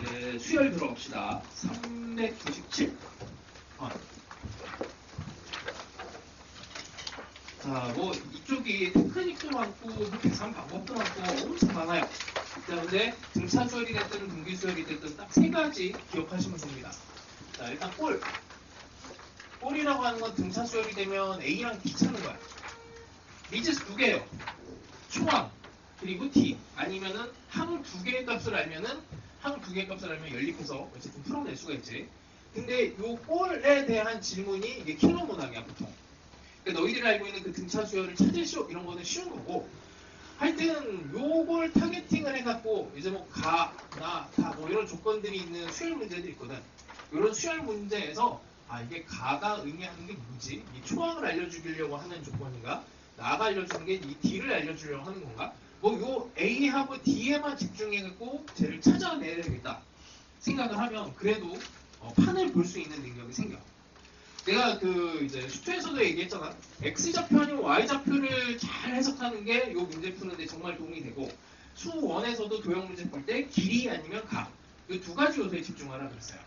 이제 수열 들어갑시다. 397. 자, 뭐 이쪽이 테크닉도 많고 뭐 계산 방법도 많고 엄청 많아요. 자, 근데 등차 수열이 됐든 등비 수열이 됐든 딱 세 가지 기억하시면 됩니다. 자, 일단 꼴이라고 하는 건 등차 수열이 되면 A랑 D 찾는 거야. 미지수 두 개예요. 초항 그리고 D 아니면은 항 두 개의 값을 알면은 항 두 개의 값을 알면 연립해서 어쨌든 풀어낼 수가 있지. 근데 요 꼴에 대한 질문이 이게 킬로모낭이야 보통. 그러니까 너희들이 알고 있는 그 등차 수열을 찾으시오 이런 거는 쉬운 거고. 하여튼 요걸 타겟팅을 해갖고 이제 뭐 가, 나, 다 뭐 이런 조건들이 있는 수열 문제들이 있거든. 이런 수열 문제에서 이게 가가 의미하는 게 뭐지? 이 초항을 알려주려고 하는 조건인가? 나가 알려주는 게 이 D를 알려주려고 하는 건가? 뭐 요 A하고 D에만 집중해갖고 쟤를 찾아내야겠다 생각을 하면 그래도 판을 볼 수 있는 능력이 생겨. 내가 그 이제 수투에서도 얘기했잖아. X좌표 아니면 Y좌표를 잘 해석하는 게 요 문제 푸는데 정말 도움이 되고 수1에서도 도형 문제 풀 때 길이 아니면 가. 이 두 가지 요소에 집중하라 그랬어요.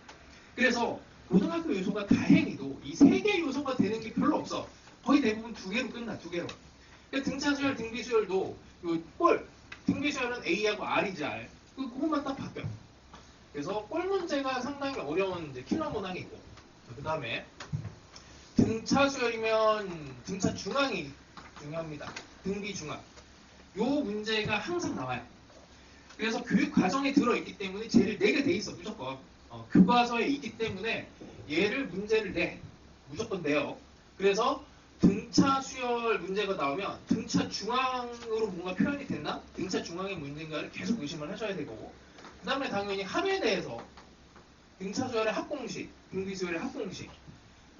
그래서 고등학교 요소가 다행히도 이 세 개 요소가 되는 게 별로 없어. 거의 대부분 두 개로 끝나, 두 개로. 그러니까 등차 수열, 등비 수열도 요 꼴, 등비 수열은 A하고 R이지 R. 그것만 딱 바뀌어. 그래서 꼴 문제가 상당히 어려운 이제 킬러 문항이고. 그 다음에 등차 수열이면 등차 중앙이 중요합니다. 등비 중앙. 요 문제가 항상 나와요. 그래서 교육 과정에 들어있기 때문에 쟤를 내게 돼 있어 무조건. 교과서에 있기 때문에 얘를 문제를 무조건 내요. 그래서 등차 수열 문제가 나오면 등차 중앙으로 뭔가 표현이 됐나? 등차 중앙의 문제인가를 계속 의심을 하셔야 되고 그 다음에 당연히 합에 대해서 등차 수열의 합공식, 등비 수열의 합공식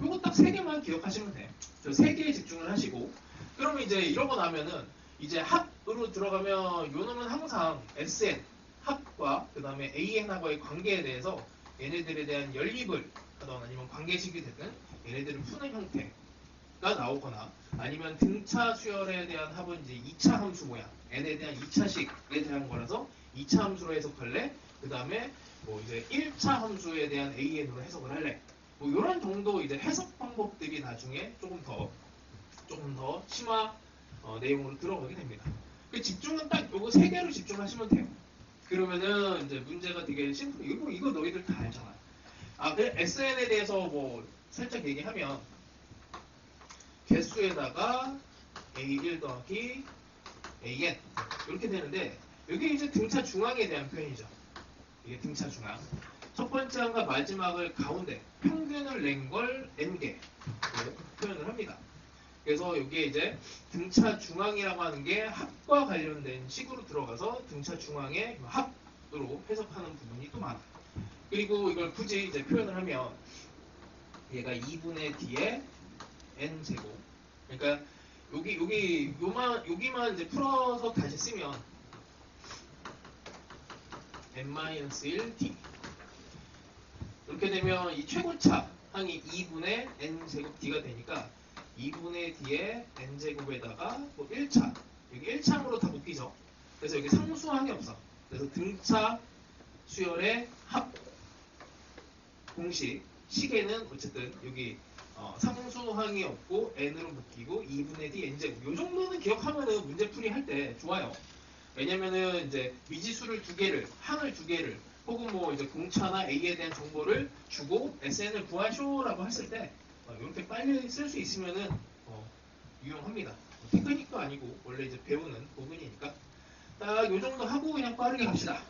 요거 딱 세 개만 기억하시면 돼요. 저 세 개에 집중을 하시고 그러면 이제 이러고 나면은 이제 합으로 들어가면 요 놈은 항상 SN 합과 그 다음에 AN하고의 관계에 대해서 얘네들에 대한 연립을 하거나 아니면 관계식이 되든 얘네들을 푸는 형태가 나오거나 아니면 등차 수열에 대한 합은 이제 2차 함수 모양 n에 대한 2차식에 대한 거라서 2차 함수로 해석할래 그 다음에 뭐 이제 1차 함수에 대한 AN으로 해석을 할래 뭐 이런 정도 이제 해석 방법들이 나중에 조금 더 심화 내용으로 들어가게 됩니다. 그 집중은 딱 요거 세 개로 집중하시면 돼요. 그러면은 이제 문제가 되게 심플. 이거 너희들 다 알잖아. 그 SN에 대해서 뭐 살짝 얘기하면 개수에다가 A1 더하기 AN 이렇게 되는데 여기 이제 등차 중앙에 대한 표현이죠. 이게 등차 중앙. 첫 번째 항과 마지막을 가운데 평균을 낸 걸 n개 표현을 합니다. 그래서 여기에 이제 등차 중앙이라고 하는 게 합과 관련된 식으로 들어가서 등차 중앙의 합으로 해석하는 부분이 또 많아. 그리고 이걸 굳이 이제 표현을 하면 얘가 2분의 D의 n제곱. 그러니까 여기만 이제 풀어서 다시 쓰면 n-1D 이렇게 되면 이 최고차 항이 2분의 n제곱 D가 되니까 2분의 D의 n제곱에다가 뭐 1차 여기 1차항으로 다 묶이죠. 그래서 여기 상수항이 없어. 그래서 등차 수열의 합 공식 식에는 어쨌든 여기 상수항이 없고 n으로 묶이고 2분의 D n제곱 요 정도는 기억하면은 문제풀이 할 때 좋아요. 왜냐면은 이제 미지수를 두 개를 항을 두 개를 혹은 뭐 이제 공차나 A에 대한 정보를 주고 SN을 구하쇼라고 했을 때 이렇게 빨리 쓸 수 있으면은 유용합니다. 테크닉도 아니고 원래 이제 배우는 부분이니까 딱 요 정도 하고 그냥 빠르게 갑시다.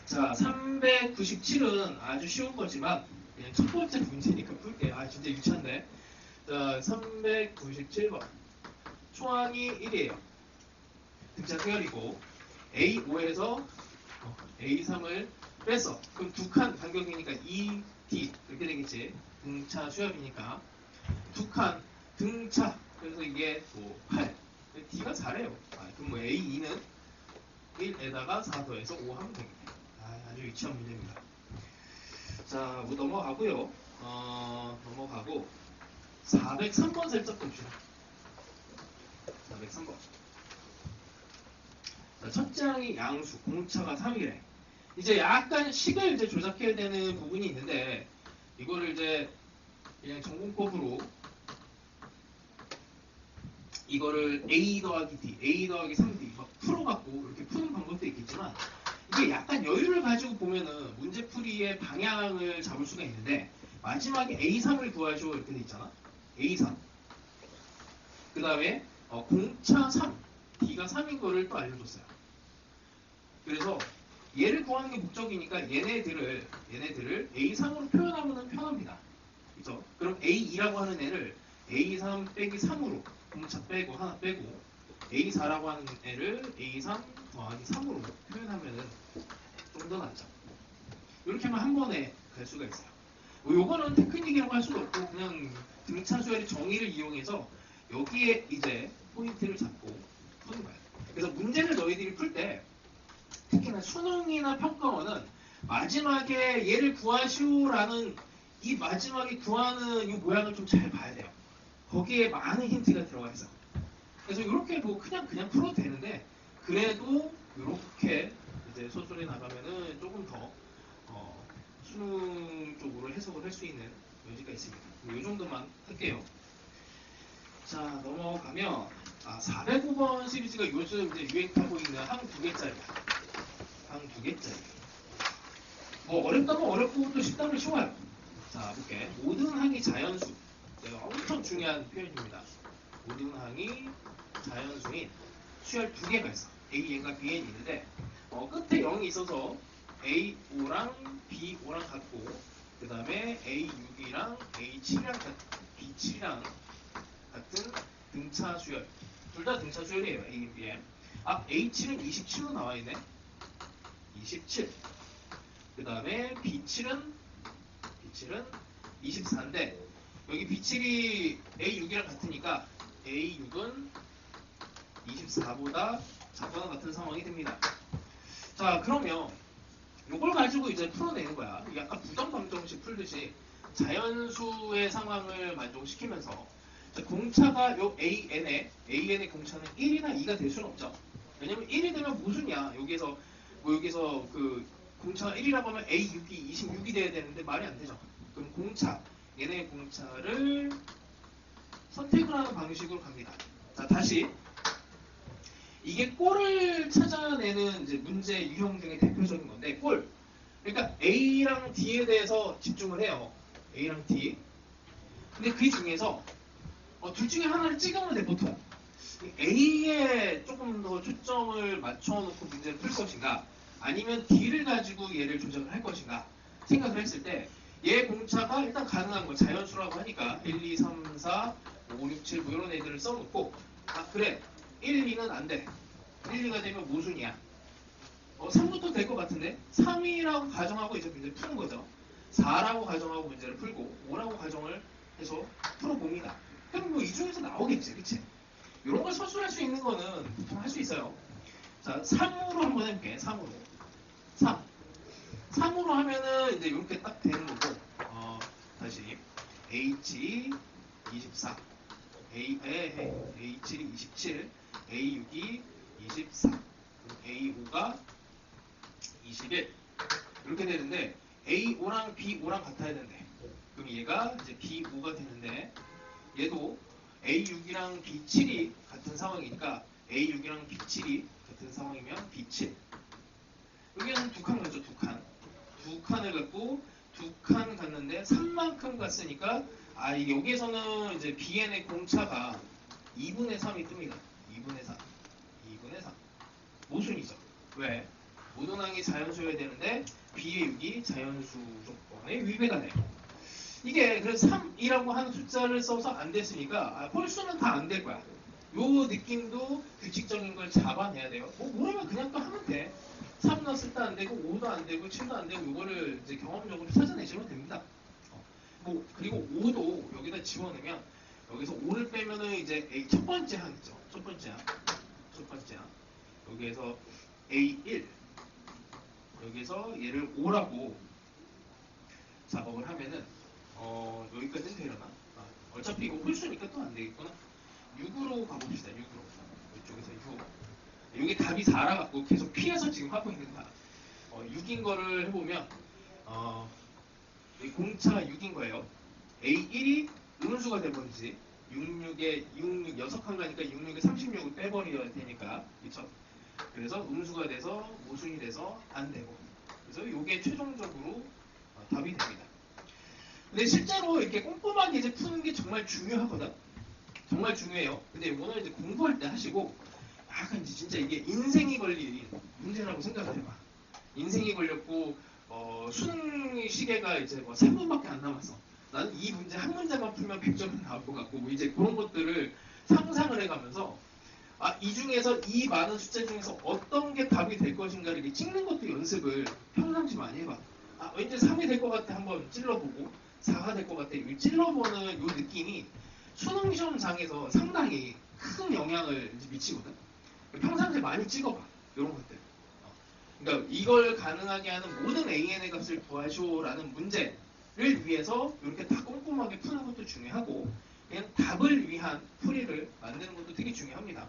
자, 397은 아주 쉬운 거지만 그냥 첫 번째 문제니까 풀게. 진짜 유치한데. 자, 397번 초항이 1이에요. 등차 수열이고 A5에서 A3을 뺐어. 그럼 두 칸 간격이니까 2D 이렇게 되겠지. 등차 수열이니까 두 칸 등차 그래서 이게 뭐 8 D가 4래요. 그럼 뭐 A2는 1에다가 4 더해서 5 하면 되겠네. 아주 유치한 문제입니다. 자, 뭐 넘어가고요. 넘어가고 403번 살짝 봅시다. 403번. 자, 첫째 항이 양수, 공차가 3이래. 이제 약간 식을 이제 조작해야 되는 부분이 있는데 이거를 이제 그냥 전공법으로 이거를 A 더하기 D, A 더하기 3D 막 풀어갖고 이렇게 푸는 방법도 있겠지만 이게 약간 여유를 가지고 보면은 문제풀이의 방향을 잡을 수가 있는데 마지막에 A3을 구하시오 이렇게 돼 있잖아. A3. 그 다음에 공차 3, D가 3인 거를 또 알려줬어요. 그래서 얘를 구하는 게 목적이니까 얘네들을 A3으로 표현하면 편합니다. 그죠? 그럼 A2라고 하는 애를 A3 빼기 3으로 공차 빼고 하나 빼고 A4라고 하는 애를 A3 더하기 3으로 표현하면은 좀 더 낫죠. 이렇게 하면 한 번에 갈 수가 있어요. 요거는 테크닉이라고 할 수도 없고 그냥 등차수열의 정의를 이용해서 여기에 이제 포인트를 잡고 푸는 거예요. 그래서 문제를 너희들이 풀 때 특히나 수능이나 평가원은 마지막에 얘를 구하시오라는 이 마지막에 구하는 이 모양을 좀 잘 봐야 돼요. 거기에 많은 힌트가 들어가 있어. 그래서 이렇게 뭐 그냥 풀어도 되는데 그래도 이렇게 이제 소설에 나가면은 조금 더 수능 쪽으로 해석을 할 수 있는 여지가 있습니다. 이 정도만 할게요. 자 넘어가면 405번 시리즈가 요즘 이제 유행하고 있는 항 두 개짜리야. 항 두 개짜리. 뭐 어렵다면 어렵고 또 쉽다면 쉬워요. 자 볼게. 모든 항이 자연수. 제가 엄청 중요한 표현입니다. 모든 항이 자연수인 수열 두 개가 있어. AN과 BN이 있는데 끝에 0이 있어서 A5랑 B5랑 같고 그 다음에 A6이랑 A7이랑 B7이랑 같은 등차 수열. 둘 다 등차 수열이에요. A, BM. A7은 27로 나와 있네. 27. 그 다음에 B7은 24인데 여기 B7이 A6이랑 같으니까 A6은 24보다 작거나 같은 상황이 됩니다. 자 그러면 이걸 가지고 이제 풀어내는 거야. 약간 부정감정식 풀듯이 자연수의 상황을 만족시키면서 공차가 요 AN의 공차는 1이나 2가 될 수는 없죠. 왜냐면 1이 되면 모순이야. 여기서 그 공차가 1이라고 하면 A6이 26이 돼야 되는데 말이 안 되죠. 그럼 공차, 얘네 공차를 선택을 하는 방식으로 갑니다. 자 다시 이게 꼴을 찾아내는 이제 문제 유형 중에 대표적인 건데 꼴. 그러니까 A랑 D에 대해서 집중을 해요. A랑 D. 근데 그 중에서 둘 중에 하나를 찍으면 돼 보통. A에 조금 더 초점을 맞춰놓고 문제를 풀 것인가 아니면 D를 가지고 얘를 조정을 할 것인가 생각을 했을 때 얘 공차가 일단 가능한 거 자연수라고 하니까 1, 2, 3, 4, 5, 6, 7 뭐 이런 애들을 써놓고 그래 1, 2는 안 돼. 1, 2가 되면 모순이야. 3부터 될 것 같은데 3이라고 가정하고 이제 문제를 푸는 거죠. 4라고 가정하고 문제를 풀고 5라고 가정을 해서 풀어봅니다. 그럼 뭐 이 중에서 나오겠지, 그치? 이런 걸 서술할 수 있는 거는 보통 할 수 있어요. 자, 3으로 한번 해볼게. 3으로. 3으로 하면은 이제 이렇게 딱 되는 거고, 다시 H 24, H7이 27, A6이 24, A5가 21 이렇게 되는데 A5랑 B5랑 같아야 된대. 그럼 얘가 이제 B5가 되는데 얘도 A6이랑 B7이 같은 상황이니까 A6이랑 B7이 같은 상황이면 B7. 여기는 두 칸 가죠, 두 칸. 두 칸을 갖고 두 칸 갔는데 3만큼 갔으니까 여기에서는 이제 BN의 공차가 2분의 3이 뜹니다. 2분의 3. 2분의 3. 모순이죠. 왜? 모든 항이 자연수여야 되는데 B의 6이 자연수 조건에 위배가 돼요. 이게 그래서 3이라고 하는 숫자를 써서 안 됐으니까 홀수는 다 안 될 거야. 요 느낌도 규칙적인 걸 잡아내야 돼요. 모르면 그냥 또 하면 돼. 3 넣었을 때 안 되고 5도 안 되고 7도 안 되고 이거를 이제 경험적으로 찾아내시면 됩니다. 그리고 5도 여기다 집어넣으면 여기서 5를 빼면은 이제 A 첫 번째 항이죠. 첫 번째 항. 여기에서 A1 여기서 얘를 5라고 작업을 하면은 여기까지는 되려나? 어차피 이거 홀수니까 또 안 되겠구나. 6으로 가봅시다. 6으로. 이쪽에서 6. 여기 답이 4라 갖고 계속 피해서 지금 하고 있는 거야. 6인 거를 해보면 공차 6인 거예요. A1이 음수가 돼버리지. 66에 66 6칸 가니까 66에 36을 빼버려야 되니까, 그쵸? 그래서 음수가 돼서 모순이 돼서 안 되고, 그래서 이게 최종적으로 답이 됩니다. 근데 실제로 이렇게 꼼꼼하게 이제 푸는 게 정말 중요하거든. 정말 중요해요. 근데 이거는 이제 공부할 때 하시고, 약간 이제 진짜 이게 인생이 걸린 문제라고 생각을 해봐. 인생이 걸렸고, 수능 시계가 이제 뭐 3분밖에 안 남았어. 나는 이 문제 한 문제만 풀면 100점은 나올 것 같고, 뭐 이제 그런 것들을 상상을 해가면서, 이 중에서 이 많은 숫자 중에서 어떤 게 답이 될 것인가를 이렇게 찍는 것도 연습을 평상시 많이 해봐. 왠지 3이 될 것 같아 한번 찔러보고, 4가 될 것 같아 이 찔러보는 이 느낌이 수능 시험장에서 상당히 큰 영향을 미치거든. 평상시에 많이 찍어봐, 이런 것들. 그러니까 이걸 가능하게 하는 모든 AN의 값을 구하시오라는 문제를 위해서 이렇게 다 꼼꼼하게 푸는 것도 중요하고, 그냥 답을 위한 풀이를 만드는 것도 되게 중요합니다.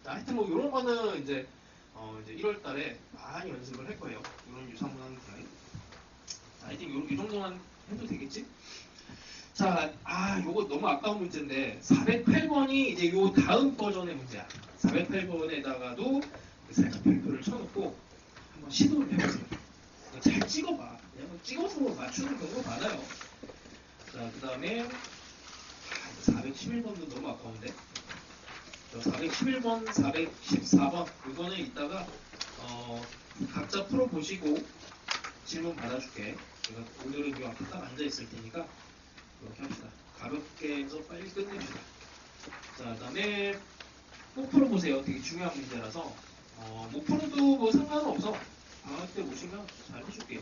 자, 하여튼 뭐 이런 거는 이제 1월 달에 많이 연습을 할 거예요. 이런 유사문항 드라이. 자, 하여튼 이 정도만 해도 되겠지? 자, 요거 너무 아까운 문제인데 408번이 이제 요 다음 버전의 문제야. 408번에다가도 살짝 별표를 쳐놓고 한번 시도를 해보세요. 잘 찍어봐. 그냥 찍어서 맞추는 경우가 많아요. 자, 그 다음에 411번도 너무 아까운데. 411번, 414번 이거는 이따가 각자 풀어보시고 질문 받아줄게. 제가 오늘은 이 앞에 딱 앉아있을 테니까 이렇게 합시다. 가볍게 해서 빨리 끝냅시다. 자, 그 다음에 꼭 풀어보세요. 되게 중요한 문제라서 못 풀어도 뭐 상관은 없어. 방학 때 오시면 잘 해줄게요.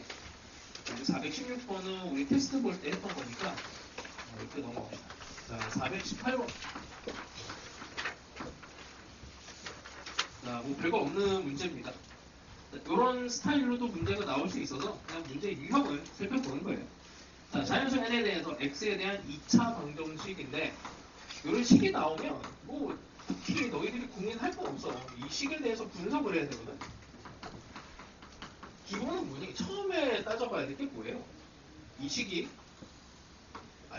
416번은 우리 테스트 볼 때 했던 거니까 이렇게 넘어갑시다. 자, 418번. 자, 뭐 별거 없는 문제입니다. 이런 스타일로도 문제가 나올 수 있어서 그냥 문제의 유형을 살펴보는 거예요. 자, 자연수 n에 대해서 x에 대한 2차 방정식인데 이런 식이 나오면 뭐 특히 너희들이 고민할 건 없어. 이 식에 대해서 분석을 해야 되거든. 기본은 뭐니? 처음에 따져봐야 될 게 뭐예요? 이 식이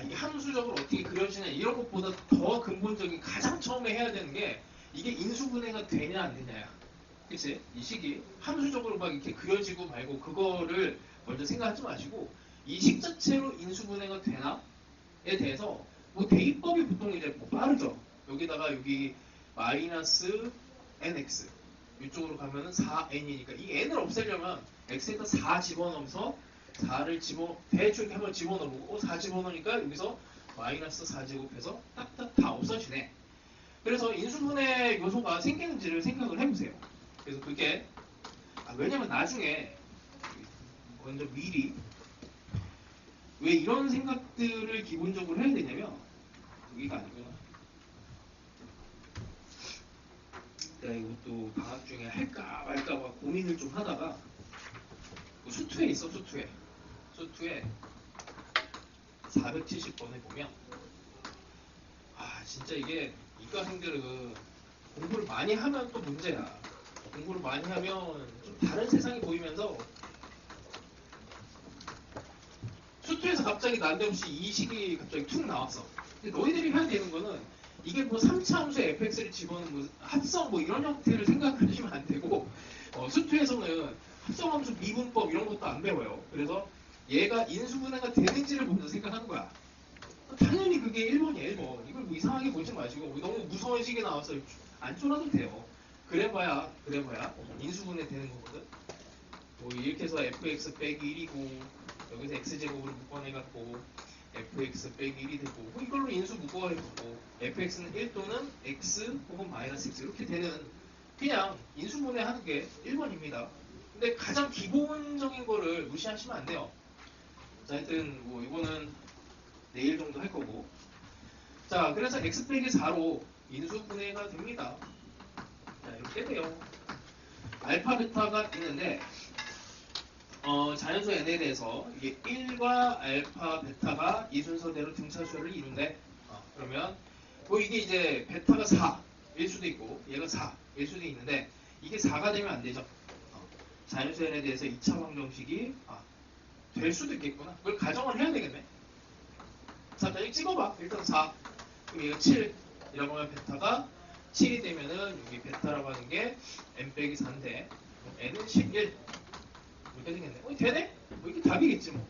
이게 함수적으로 어떻게 그려지냐 이런 것보다 더 근본적인 가장 처음에 해야 되는 게 이게 인수분해가 되냐 안 되냐야. 그치? 이 식이 함수적으로 막 이렇게 그려지고 말고 그거를 먼저 생각하지 마시고 이 식 자체로 인수분해가 되나에 대해서 뭐 대입법이 보통 이제 뭐 빠르죠. 여기다가 여기 마이너스 nx 이쪽으로 가면은 4n이니까 이 n을 없애려면 x에다 4 집어넣으면서 4를 대충 이렇게 한번 집어넣어보고 4 집어넣으니까 여기서 마이너스 4제곱해서 딱딱 다 없어지네. 그래서 인수분해 요소가 생기는지를 생각을 해보세요. 그래서 그게 왜냐면 나중에 먼저 미리 왜 이런 생각들을 기본적으로 해야 되냐면 여기가 아니구나. 내가 이것도 방학 중에 할까 말까 막 고민을 좀 하다가 수투에 있어. 수투에 470번에 보면 진짜 이게 이과생들은 공부를 많이 하면 또 문제야. 공부를 많이 하면 좀 다른 세상이 보이면서 수투에서 갑자기 난데없이 이 식이 갑자기 툭 나왔어. 근데 너희들이 해야 되는 거는 이게 뭐 3차 함수에 fx를 집어넣는 뭐 합성 뭐 이런 형태를 생각하시면 안 되고 수투에서는 합성함수 미분법 이런 것도 안 배워요. 그래서 얘가 인수분해가 되는지를 먼저 생각하는 거야. 당연히 그게 1번이야 1번. 이걸 뭐 이상하게 보지 마시고 너무 무서운 식이 나와서 안 쫄아도 돼요. 그래봐야 인수분해 되는 거거든. 뭐 이렇게 해서 fx 빼기 1이고 여기서 x제곱으로 묶어내갖고 fx 빼기 1이 되고 뭐 이걸로 인수 묶어내고 fx는 1 또는 x 혹은 마이너스 x 이렇게 되는 그냥 인수분해 하는 게 1번입니다. 근데 가장 기본적인 거를 무시하시면 안 돼요. 자, 하여튼 뭐 이거는 내일 정도 할 거고. 자, 그래서 x 빼기 4로 인수분해가 됩니다. 자, 이렇게 돼요. 알파 베타가 있는데 자연수 n에 대해서 이게 1과 알파 베타가 이 순서대로 등차수를 이룬대. 그러면 뭐 이게 이제 베타가 4일 수도 있고 얘가 4일 수도 있는데 이게 4가 되면 안 되죠. 자연수연에 대해서 2차 방정식이 될 수도 있겠구나. 그걸 가정을 해야 되겠네. 자, 여기 찍어봐. 일단 4. 그럼 얘가 7이라고 하면 베타가 7이 되면은 여기 베타라고 하는 게 n-4인데 n은 11 이렇게 되겠네. 되네? 이게 답이겠지 뭐.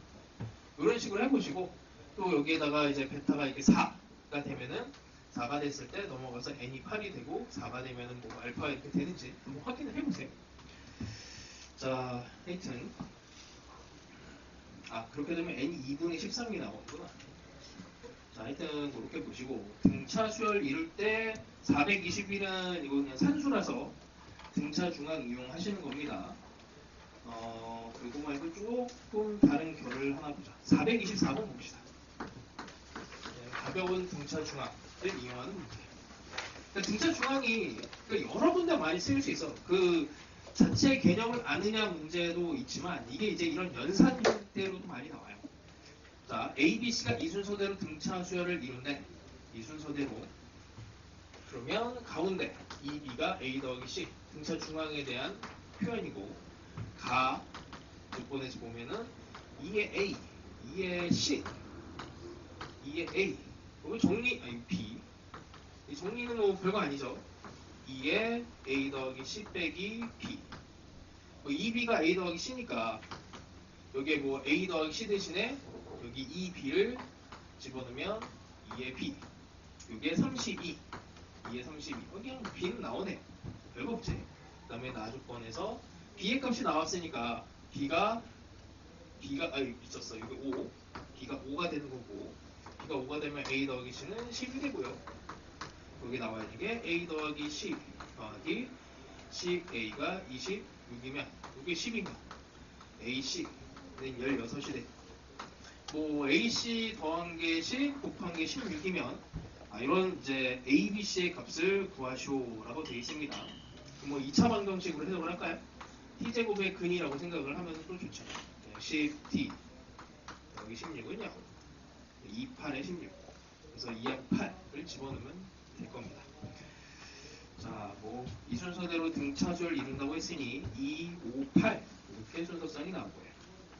이런 식으로 해보시고 또 여기에다가 이제 베타가 이렇게 4가 되면은 4가 됐을 때 넘어가서 n이 8이 되고 4가 되면은 뭐 알파가 이렇게 되는지 한번 확인을 해보세요. 자, 하여튼 그렇게 되면 n이 2분의 13이 나오는구나. 자, 하여튼 그렇게 보시고 등차 수열 이룰 때 421은 이거 그냥 산수라서 등차 중앙 이용하시는 겁니다. 그리고 말고 조금 다른 결을 하나 보자. 424번 봅시다. 가벼운 등차 중앙을 이용하는 문제예요. 그러니까 등차 중앙이 여러 군데 많이 쓰일 수 있어. 그 자체 개념을 아느냐 문제도 있지만 이게 이제 이런 연산대로도 많이 나와요. 자, A, B, C가 이 순서대로 등차 수열을 이룬대. 이 순서대로. 그러면 가운데 E, B가 A 더하기 C 등차 중앙에 대한 표현이고 가 조건에서 보면은 2의 A, 2의 C, 2의 A 그리고 B 이 정리는 뭐 별거 아니죠. 2의 A 더하기 C 빼기 B 2B가 A 더하기 C니까 여기에 뭐 A 더하기 C 대신에 여기 2B를 집어넣으면 2의 B 여기에 32 2의 32 그냥 B는 나오네요. 별거 없지. 그 다음에 나조건에서 B의 값이 나왔으니까 B가 미쳤어. 여기 5 B가 5가 되는 거고 B가 5가 되면 A 더하기 C는 10이 되고요. 여기 나와야 되는 게 A 더하기 C 더하기 CA가 26이면 이게 10이면 AC 는 16이 돼. 뭐 AC 더한 게 10 곱한 게 16이면 이런 이제 A, B, C의 값을 구하시오라고 되어 있습니다. 뭐 2차 방정식으로 해석을 할까요? t제곱의 근이라고 생각을 하면 또 좋죠. 10t 여기 16은요 28에 16 그래서 2하고 8을 집어넣으면 될 겁니다. 자, 뭐 이 순서대로 등차수를 이룬다고 했으니 2, 5, 8 이렇게 순서선이 나온 거예요.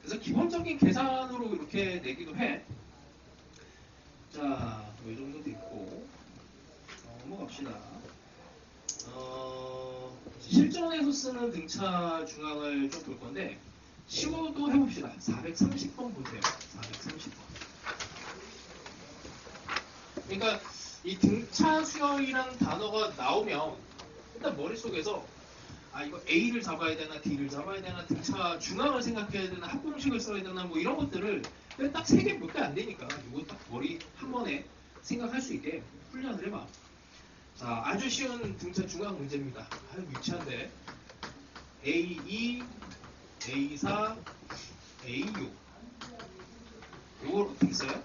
그래서 기본적인 계산으로 이렇게 내기도 해. 자, 이 정도 됐고 넘어갑시다. 실전에서 쓰는 등차 중앙을 좀 볼 건데 시호도 해봅시다. 430번 보세요. 430번. 그러니까 이 등차 수열이라는 단어가 나오면 일단 머릿속에서 이거 A를 잡아야 되나 D를 잡아야 되나 등차 중앙을 생각해야 되나 합공식을 써야 되나 뭐 이런 것들을 딱 3개 몇 개 안 되니까 이거 딱 머리 한 번에 생각할 수 있게 훈련을 해봐. 자, 아주 쉬운 등차 중앙 문제입니다. 유치한데 A2, A4, A6 이걸 어떻게 써요?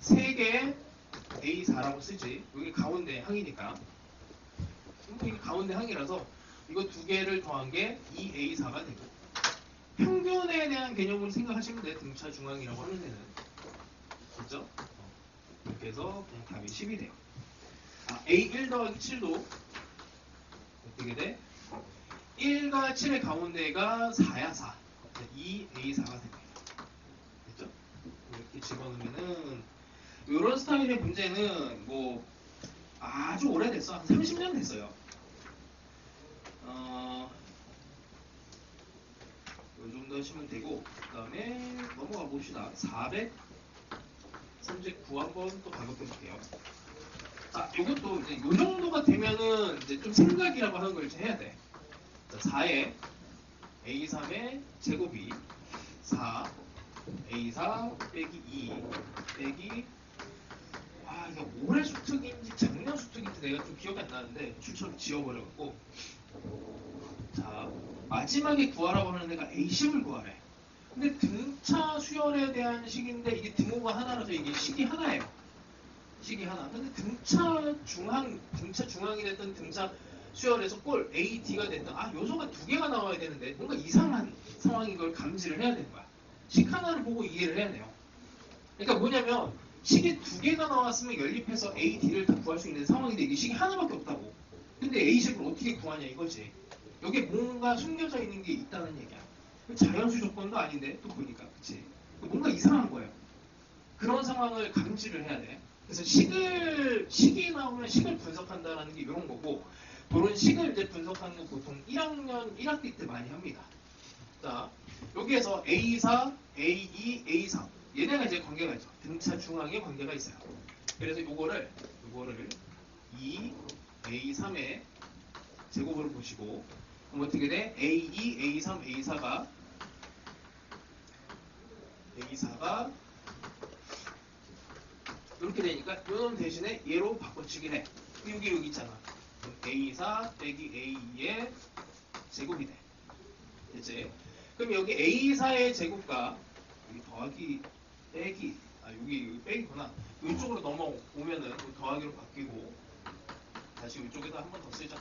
3개 A4라고 쓰지. 여기 가운데 항이니까 이게 가운데 항이라서 이거 2개를 더한 게 2A4가 되고 평균에 대한 개념으로 생각하시면 돼. 등차 중앙이라고 하는 데는 그렇죠? 이렇게 해서 그냥 답이 10이 돼요. A1 더하기 7도 어떻게 돼? 1과 7의 가운데가 4야 4 2A4가 됩니다. 됐죠? 이렇게 집어넣으면은 이런 스타일의 문제는 뭐 아주 오래됐어. 한 30년 됐어요. 이 정도 하시면 되고 그 다음에 넘어가 봅시다. 439 한번 또 가볍게 볼게요. 자, 이것도 이제 이 정도가 되면은 이제 좀 생각이라고 하는 걸 이제 해야 돼. 자, 4에 A3의 제곱이 4 A4 빼기 2 빼기 이게 올해 수특인지 작년 수특인지 내가 좀 기억이 안 나는데 출처를 지워버려갖고 자, 마지막에 구하라고 하는 데가 A10을 구하래. 근데 등차 수열에 대한 식인데 이게 등호가 하나라서 이게 식이 하나예요. 식이 하나. 근데 등차 중앙이 됐던 등차 수열에서 꼴 A, D가 됐던 요소가 2개가 나와야 되는데 뭔가 이상한 상황인 걸 감지를 해야 되는 거야. 식 하나를 보고 이해를 해야 돼요. 그러니까 뭐냐면 식이 2개가 나왔으면 연립해서 A, D를 다 구할 수 있는 상황인데 이게 식이 하나밖에 없다고. 근데 A식을 어떻게 구하냐 이거지. 여기에 뭔가 숨겨져 있는 게 있다는 얘기야. 자연수 조건도 아닌데 또 보니까 그치? 뭔가 이상한 거예요. 그런 상황을 감지를 해야 돼. 그래서 식이 나오면 식을 분석한다라는 게 이런 거고, 그런 식을 이제 분석하는 거 보통 1학년 1학기 때 많이 합니다. 자, 여기에서 A4, A2, A3 얘네가 이제 관계가 있죠. 등차 중앙에 관계가 있어요. 그래서 요거를 2, A3의 제곱으로 보시고, 그럼 어떻게 돼? A2, A3, A4가 이렇게 되니까 요놈 대신에 얘로 바꿔치기 해. 여기 있잖아. 그럼 A4 빼기 A2의 제곱이 돼. 됐지? 그럼 여기 A4의 제곱과 여기 더하기 빼기 여기 빼기구나. 이쪽으로 넘어오면은 더하기로 바뀌고 다시 이쪽에다 한 번 더 쓰자.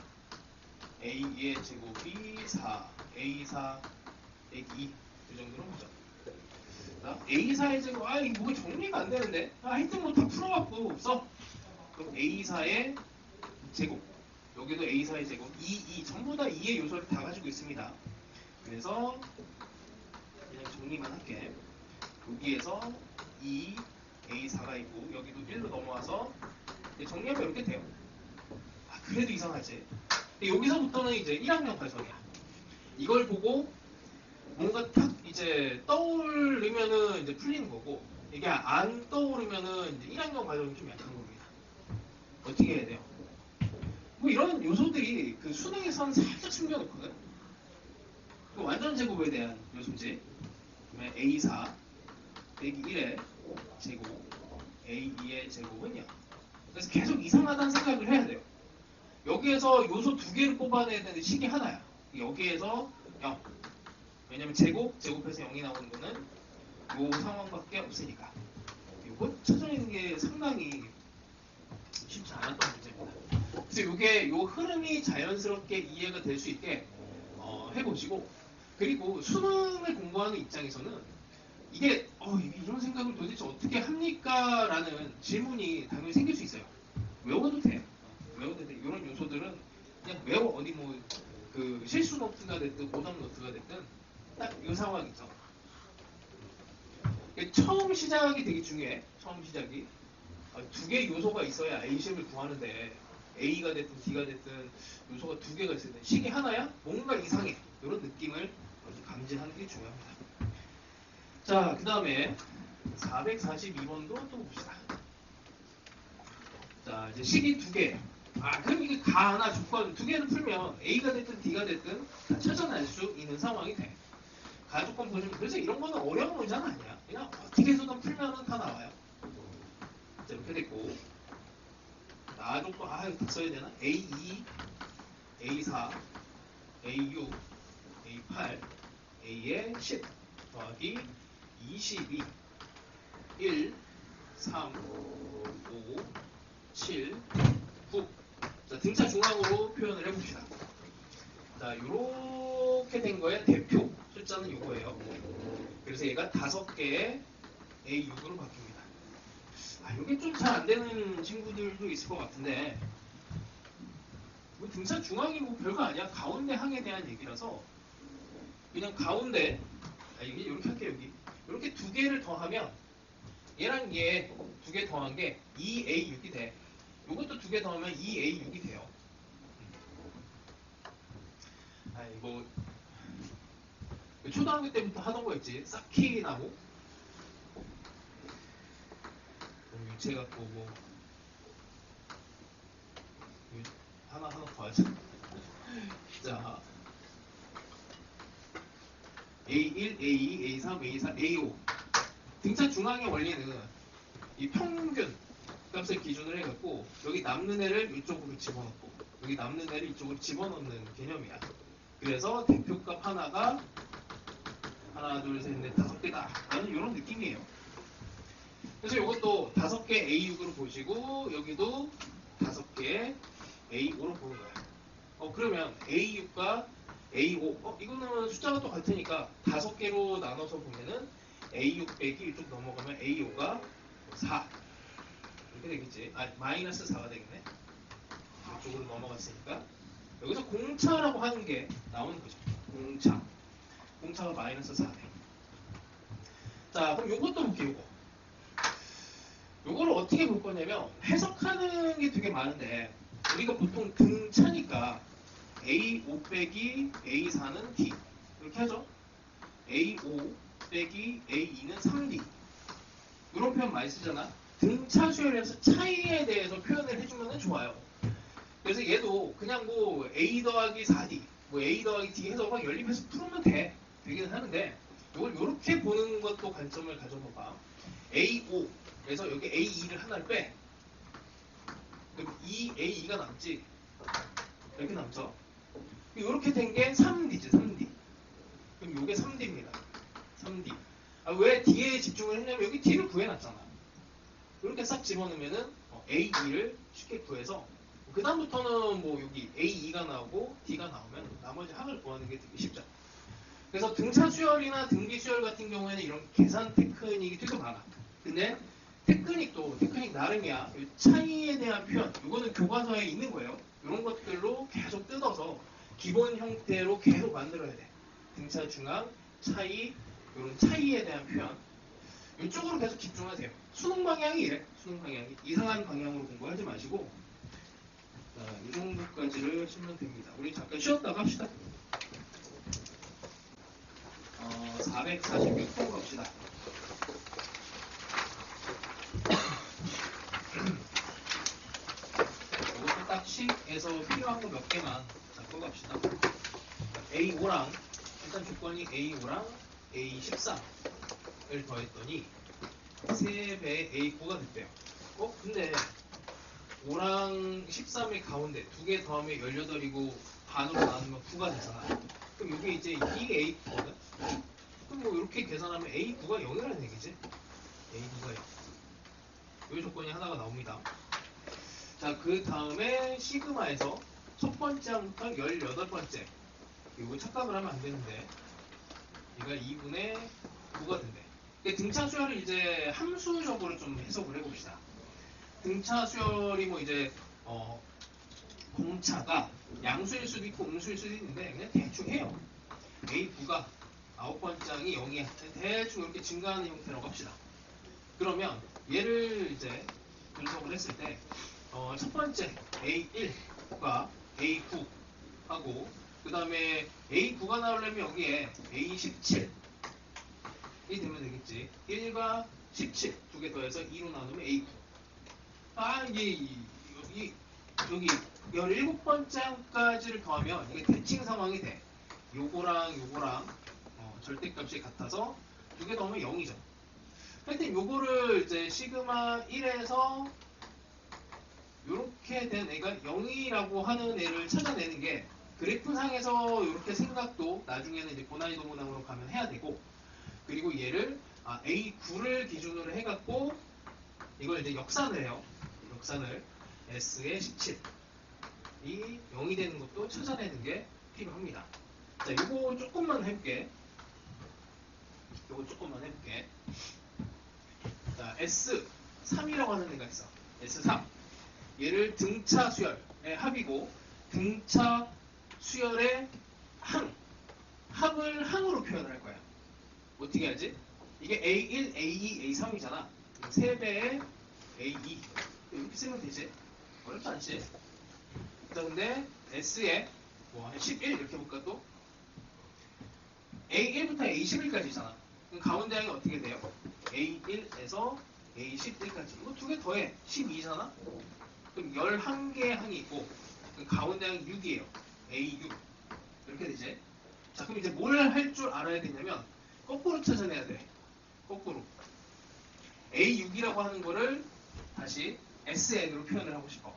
A2의 제곱이 4 A4 빼기 2 이 정도로 보자. A4의 제곱 이거 뭐가 정리가 안 되는데 하여튼 뭐 다 풀어갖고 써. 그럼 A4의 제곱 여기도 A4의 제곱 2 전부 다 2의 요소를 다 가지고 있습니다. 그래서 그냥 정리만 할게. 여기에서 2 A4가 있고 여기도 1로 넘어와서 정리하면 이렇게 돼요. 그래도 이상하지. 근데 여기서부터는 이제 1학년 과정이야. 이걸 보고 뭔가 딱 이제 떠오르면은 이제 풀리는 거고, 이게 안 떠오르면은 이제 1학년 과정이 좀 약한 겁니다. 어떻게 해야 돼요? 뭐 이런 요소들이 그 수능에서는 살짝 숨겨놓거든. 그 완전 제곱에 대한 요소지. 그러면 A4 빼기 1의 제곱, A2의 제곱은요. 그래서 계속 이상하다는 생각을 해야 돼요. 여기에서 요소 두 개를 뽑아내야 되는데 식이 하나야. 여기에서 0. 왜냐면 제곱해서 0이 나오는 거는 요 상황밖에 없으니까. 이거 찾아내는 게 상당히 쉽지 않았던 문제입니다. 그래서 이게 요 흐름이 자연스럽게 이해가 될 수 있게 해보시고, 그리고 수능을 공부하는 입장에서는 이게 이런 생각을 도대체 어떻게 합니까? 라는 질문이 당연히 생길 수 있어요. 외워도 돼. 외워도 돼. 이런 요소들은 그냥 외워. 어디 뭐 그 실수 노트가 됐든 고정 노트가 됐든 딱 이 상황이죠. 처음 시작이 되게 중요해. 처음 시작이 두 개의 요소가 있어야 A식을 구하는데 A가 됐든 D가 됐든 요소가 두 개가 있을 때 식이 하나야? 뭔가 이상해. 이런 느낌을 감지하는 게 중요합니다. 자, 그 다음에 442번도 또 봅시다. 자, 이제 식이 두 개. 그럼 이게 다 하나 조건 두 개를 풀면 A가 됐든 D가 됐든 다 찾아낼 수 있는 상황이 돼. 가조건 보시면 그래서 이런 거는 어려운 문제는 아니야. 그냥 어떻게 해서든 풀면은 다 나와요. 자, 이렇게 됐고 나조건 이거 다 써야 되나? A2, A4, A6, A8, A의 10 더하기 22 1, 3, 5, 7, 9. 자, 등차 중앙으로 표현을 해봅시다. 자, 요렇게 된 거에 대표 숫자는 요거예요. 그래서 얘가 5개의 A6으로 바뀝니다. 요게 좀 잘 안 되는 친구들도 있을 것 같은데, 뭐 등차 중앙이 뭐 별거 아니야. 가운데 항에 대한 얘기라서 그냥 가운데 이게 이렇게 할게요. 여기 이렇게 두 개를 더하면 얘랑 얘 두 개 더한 게 2A6이 돼. 요것도 두 개 더하면 2A6이 돼요. 뭐 초등학교 때부터 하던 거 있지. 쌓기 나무. 유체 갖고 뭐 하나 더 하자. 자, A1, A2, A3, A4, A5. 등차 중앙의 원리는 이 평균 값을 기준으로 해갖고 여기 남는 애를 이쪽으로 집어넣고 여기 남는 애를 이쪽으로 집어넣는 개념이야. 그래서 대표값 하나가 하나, 둘, 셋, 넷, 5개다 라는 이런 느낌이에요. 그래서 이것도 5개 A6으로 보시고 여기도 5개 A5로 보는 거야. 그러면 A6과 A5 이거는 숫자가 똑같으니까 5개로 나눠서 보면은 A6 빼기 이쪽 넘어가면 A5가 4 이렇게 되겠지. 마이너스 4가 되겠네. 이쪽으로 넘어갔으니까 여기서 공차라고 하는 게 나오는 거죠. 공차. 공차가 마이너스 4네. 자, 그럼 요것도 볼게요, 요거. 요거를 어떻게 볼 거냐면, 해석하는 게 되게 많은데, 우리가 보통 등차니까, A5 빼기 A4는 D. 이렇게 하죠. A5 빼기 A2는 3D. 이런 표현 많이 쓰잖아. 등차 수열에서 차이에 대해서 표현을 해주면 좋아요. 그래서 얘도 그냥 뭐 A 더하기 4D, 뭐 A 더하기 D 해서 막 연립해서 풀으면 되긴 하는데, 이걸 이렇게 보는 것도 관점을 가져봐봐. A5, 그래서 여기 A2를 하나를 빼. 그럼 A2가 남지. 이렇게 남죠. 이렇게 된 게 3D지, 3D. 그럼 이게 3D입니다. 3D. 왜 D에 집중을 했냐면 여기 D를 구해놨잖아. 이렇게 싹 집어넣으면은 A2를 쉽게 구해서 그 다음부터는 뭐 여기 A2가 나오고 D가 나오면 나머지 합을 구하는 게 되게 쉽죠. 그래서 등차 수열이나 등비 수열 같은 경우에는 이런 계산 테크닉이 되게 많아. 근데 테크닉 나름이야. 이 차이에 대한 표현, 이거는 교과서에 있는 거예요. 이런 것들로 계속 뜯어서 기본 형태로 계속 만들어야 돼. 등차 중앙, 차이, 이런 차이에 대한 표현. 이쪽으로 계속 집중하세요. 수능 방향이 이래. 수능 방향이. 이상한 방향으로 공부하지 마시고 자, 이 정도까지를 쓰면 됩니다. 우리 잠깐 쉬었다가 합시다. 446번 갑시다. 이것도 딱 식에서 필요한 거 몇 개만 잡고 갑시다. A5랑 일단 조건이 A5랑 A14을 더했더니 3배의 A9가 됐대요. 근데 5랑 13의 가운데 2개 더하면 18이고 반으로 나누면 9가 되잖아. 그럼 이게 이제 이게 A9거든? 그럼 뭐 이렇게 계산하면 A9가 0이라는 얘기지. A9가 0. 이 조건이 하나가 나옵니다. 자, 그 다음에 시그마에서 첫 번째 항부터 18번째. 이거 착각을 하면 안 되는데 얘가 2분의 9가 된대. 등차 수열을 이제 함수적으로 좀 해석을 해봅시다. 등차 수열이 뭐 이제 공차가 양수일 수도 있고 음수일 수도 있는데 그냥 대충 해요. A9가 9번째 항이 0이야. 대충 이렇게 증가하는 형태라고 합시다. 그러면 얘를 이제 분석을 했을 때 첫 번째 A1과 A9 하고 그 다음에 A9가 나오려면 여기에 A17이 되면 되겠지. 1과 17 두 개 더해서 2로 나누면 A9. 이게 여기 17번째까지를 더하면 이게 대칭 상황이 돼. 요거랑 절대값이 같아서 두 개 더하면 0이죠. 하여튼 요거를 이제 시그마 1에서 요렇게 된 애가 0이라고 하는 애를 찾아내는 게 그래프상에서 이렇게 생각도 나중에는 이제 고난이도 문항으로 가면 해야 되고, 그리고 얘를 A9를 기준으로 해갖고 이걸 이제 역산을 해요. 역산을 S의 17이 0이 되는 것도 찾아내는 게 필요합니다. 자, 요거 조금만 해볼게. 자, S3이라고 하는 애가 있어. S3. 얘를 등차 수열의 합이고 등차 수열의 합을 항으로 표현을 할 거야. 어떻게 하지? 이게 A1, A2, A3이잖아. 3배의 A2 이렇게 쓰면 되지. 어렵지 않지? 자, 근데 S에 11 이렇게 볼까 또? A1부터 A11까지잖아. 그럼 가운데 항이 어떻게 돼요? A1에서 A11까지. 이거 두 개 더해. 12잖아? 그럼 11개의 항이 있고 그럼 가운데 항이 6이에요. A6 이렇게 되지. 자, 그럼 이제 뭘 할 줄 알아야 되냐면 거꾸로 찾아내야 돼. 거꾸로. A6이라고 하는 거를 다시 SN으로 표현을 하고 싶어.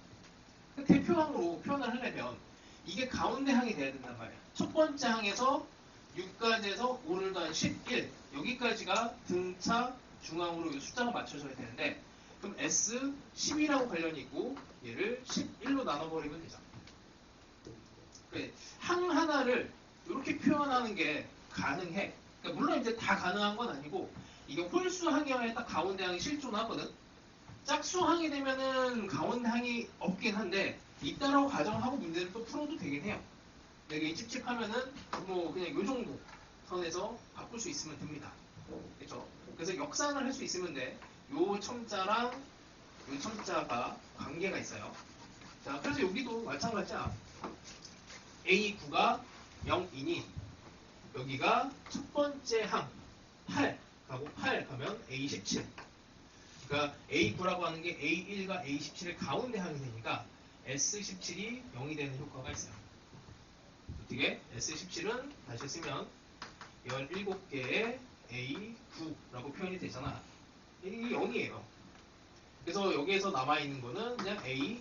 대표항으로 표현을 하려면 이게 가운데 항이 돼야 된단 말이야. 첫 번째 항에서 6까지에서 5를 더한 11 여기까지가 등차 중앙으로 이 숫자가 맞춰져야 되는데 그럼 S10이라고 관련이 있고 얘를 11로 나눠버리면 되잖아. 그래, 항 하나를 이렇게 표현하는 게 가능해. 그러니까 물론 이제 다 가능한 건 아니고 이게 홀수 항이어야 딱 가운데 항이 실존하거든. 짝수 항이 되면은 가운데 항이 없긴 한데 있다라고 가정하고 문제를 또 풀어도 되긴 해요. 근데 이게 찝찝하면은 뭐 그냥 요 정도 선에서 바꿀 수 있으면 됩니다. 그렇죠? 그래서 역산을 할 수 있으면 돼. 요 첨자랑 요 첨자가 관계가 있어요. 자, 그래서 여기도 마찬가지야. A9가 0이니 여기가 첫 번째 항 8 가고 8 가면 A17. 그러니까 A9라고 하는 게 A1과 A17의 가운데 항이 되니까 S17이 0이 되는 효과가 있어요. 어떻게? S17은 다시 쓰면 17개의 A9라고 표현이 되잖아. 이게 0이에요. 그래서 여기에서 남아있는 거는 그냥 A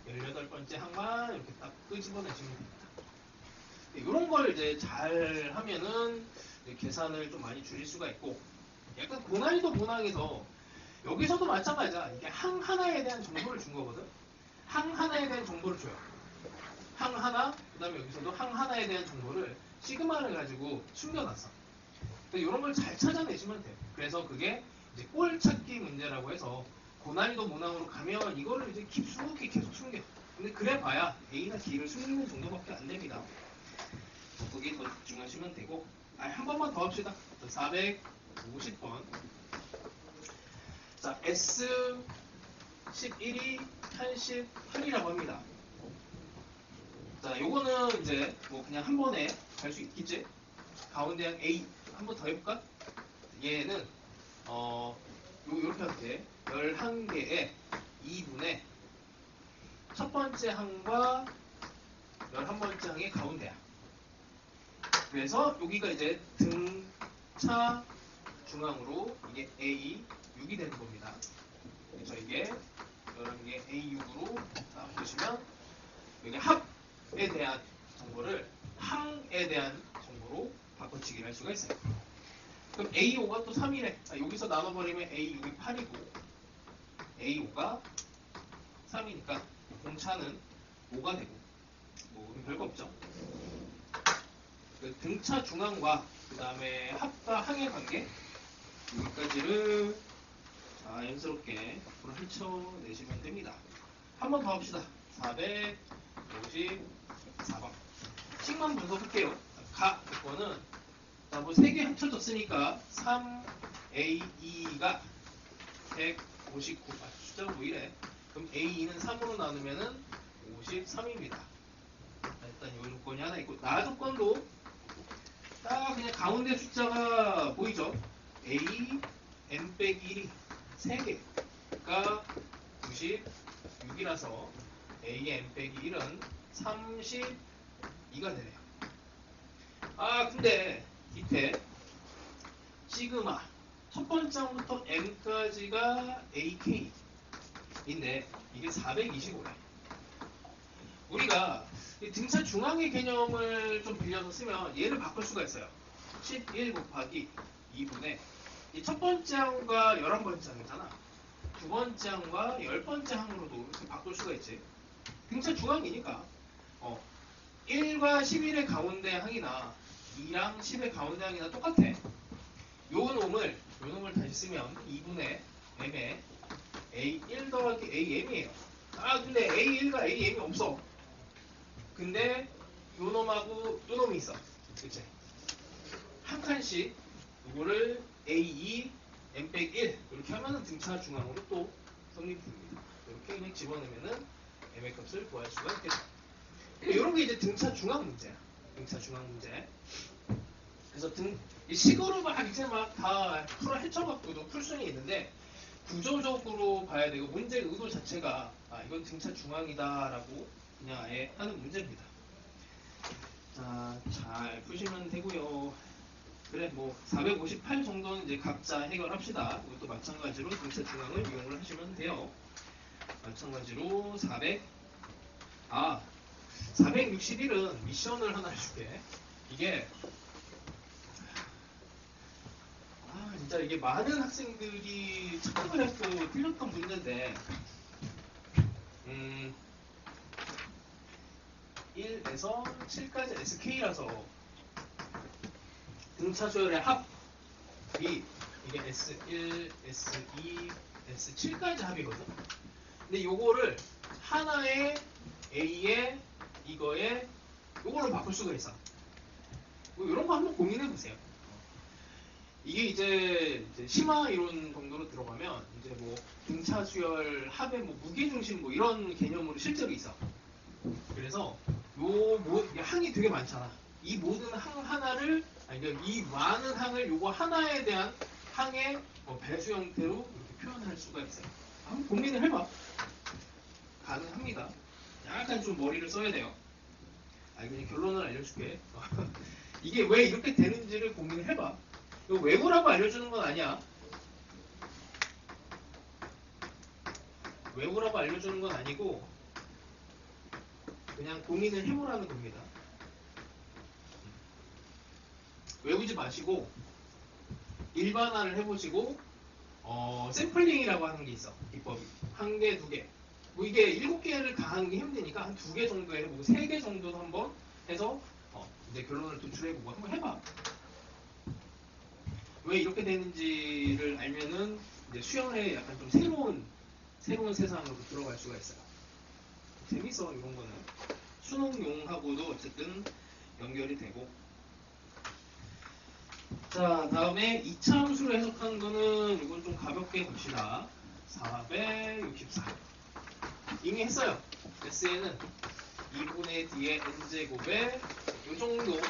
18번째 항만 이렇게 딱 끄집어내시면 됩니다. 이런 걸 이제 잘 하면은 계산을 좀 많이 줄일 수가 있고, 약간 고난이도 문항에서 여기서도 마찬가지야. 이게 항 하나에 대한 정보를 준 거거든. 항 하나에 대한 정보를 줘요. 항 하나, 그 다음에 여기서도 항 하나에 대한 정보를 시그마를 가지고 숨겨놨어. 이런 걸 잘 찾아내시면 돼요. 그래서 그게 이제 꼴 찾기 문제라고 해서 고난이도 문항으로 가면 이거를 이제 깊숙이 계속 숨겨. 근데 그래 봐야 A나 D를 숨기는 정도밖에 안 됩니다. 거기에 더 집중하시면 되고, 한 번만 더 합시다. 450번. 자, S11이 88이라고 합니다. 자, 요거는 이제 뭐 그냥 한 번에 갈 수 있겠지? 가운데 한 A 한 번 더 해볼까? 얘는 요렇게 할게. 11개의 2분의 첫 번째 항과 11번째 항의 가운데야. 그래서 여기가 이제 등차 중앙으로 이게 A6이 되는 겁니다. 그래서 이게 11개 A6으로 보시면 여기 합에 대한 정보를 항에 대한 정보로 바꿔치기를 할 수가 있어요. 그럼 A5가 또 3이래. 여기서 나눠버리면 A6이 8이고 A5가 3이니까 공차는 5가 되고 뭐 별거 없죠. 그 등차 중앙과 그 다음에 합과 항의 관계 여기까지를 자연스럽게 앞으로 펼쳐내시면 됩니다. 한 번 더 합시다. 454번. 식만 분석할게요. 가 거는 뭐 3개 합쳐졌으니까 3A2가 159. 숫자가 뭐 이래? 그럼 A2는 3으로 나누면은 53입니다. 일단 이 조건이 하나 있고, 나 조건도 딱 그냥 가운데 숫자가 보이죠? A, N-1이 3개가 96이라서 A, N-1은 32가 되네요. 근데 밑에 시그마 첫 번째 항부터 N까지가 AK인데 이게 425래. 우리가 등차 중앙의 개념을 좀 빌려서 쓰면 얘를 바꿀 수가 있어요. 11 곱하기 2분의 첫 번째 항과 11번째 항이잖아. 두 번째 항과 10번째 항으로도 이렇게 바꿀 수가 있지. 등차 중앙이니까 1과 11의 가운데 항이나 2랑 10의 가운데 항이나 똑같아. 요 놈을 다시 쓰면 2분의 m에 A1 더하기 AM이에요. 근데 A1과 AM이 없어. 근데 요 놈하고 요 놈이 있어. 그치? 한 칸씩 이거를 A2, M1 이렇게 하면은 등차 중앙으로 또 성립됩니다. 이렇게 그냥 집어넣으면은 M의 값을 구할 수가 있겠죠. 이런 게 이제 등차 중앙 문제야. 등차 중앙 문제. 그래서 식으로 이제 다 풀어 헤쳐갖고도 풀 수는 있는데 구조적으로 봐야 되고 문제 의도 자체가 이건 등차 중앙이다라고 그냥 아예 하는 문제입니다. 자, 잘 푸시면 되고요. 그래, 뭐 458 정도는 이제 각자 해결합시다. 이것도 마찬가지로 등차 중앙을 이용을 하시면 돼요. 마찬가지로 461은 미션을 하나 해줄게. 이게 진짜 이게 많은 학생들이 착각을 했고 틀렸던 문제인데 1에서 7까지 SK라서 등차 조열의 합이 이게 S1, S2, S7까지 합이거든. 근데 요거를 하나의 A에 이거에 이걸로 바꿀 수가 있어. 뭐 이런 거 한번 고민해 보세요. 이게 이제 심화 이론 정도로 들어가면 이제 뭐 등차 수열, 합의 뭐 무게 중심 뭐 이런 개념으로 실제로 있어. 그래서 항이 되게 많잖아. 이 모든 항 하나를 그러니까 이 많은 항을 요거 하나에 대한 항의 뭐 배수 형태로 이렇게 표현할 수가 있어요. 한번 고민을 해봐. 가능합니다. 약간 좀 머리를 써야 돼요. 그냥 결론을 알려줄게. 이게 왜 이렇게 되는지를 고민을 해봐. 이거 외우라고 알려주는 건 아니야. 외우라고 알려주는 건 아니고 그냥 고민을 해보라는 겁니다. 외우지 마시고 일반화를 해보시고 샘플링이라고 하는 게 있어. 기법이. 한 개, 두 개. 뭐 이게 7개를 다 하는 게 힘드니까 한 2개 정도 해보고 3개 정도도 한번 해서 이제 결론을 도출해보고 한번 해봐. 왜 이렇게 되는지를 알면은 이제 수영에 약간 좀 새로운 세상으로 들어갈 수가 있어요. 재밌어 이런 거는. 수능용하고도 어쨌든 연결이 되고. 자, 다음에 2차 함수로 해석하는 거는 이건 좀 가볍게 봅시다. 464. 이미 했어요. SN은 2분의 D의 N제곱에 이 정도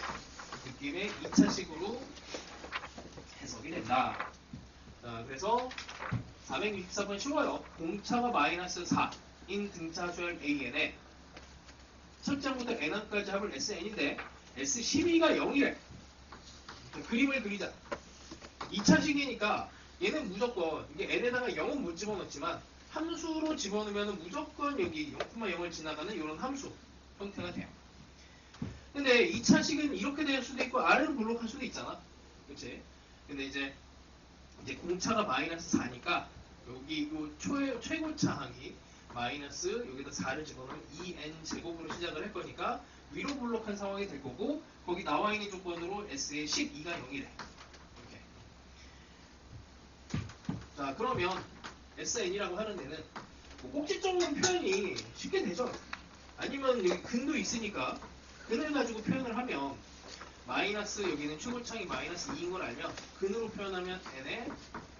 느낌의 2차식으로 해석이 된다. 자, 그래서 464번 쉬워요. 공차가 마이너스 4인 등차 수열 AN에 첫장부터 N1까지 합을 SN인데 S12가 0이래. 그림을 그리자. 2차식이니까 얘는 무조건 이게 N에다가 0은 못 집어넣지만 함수로 집어넣으면 무조건 여기 0,0을 지나가는 이런 함수 형태가 돼요. 근데 2차식은 이렇게 될 수도 있고 R을 블록할 수도 있잖아. 그치? 근데 이제 공차가 마이너스 4니까 여기 요 최고차항이 마이너스 여기다 4를 집어넣으면 2n 제곱으로 시작을 할 거니까 위로 블록한 상황이 될 거고 거기 나와 있는 조건으로 S의 12가 0이래. 이렇게. 자, 그러면 SN이라고 하는 데는 뭐 꼭지점은 표현이 쉽게 되죠. 아니면 여기 근도 있으니까 근을 가지고 표현을 하면 마이너스 여기는 최고차항이 마이너스 2인 걸 알면 근으로 표현하면 n에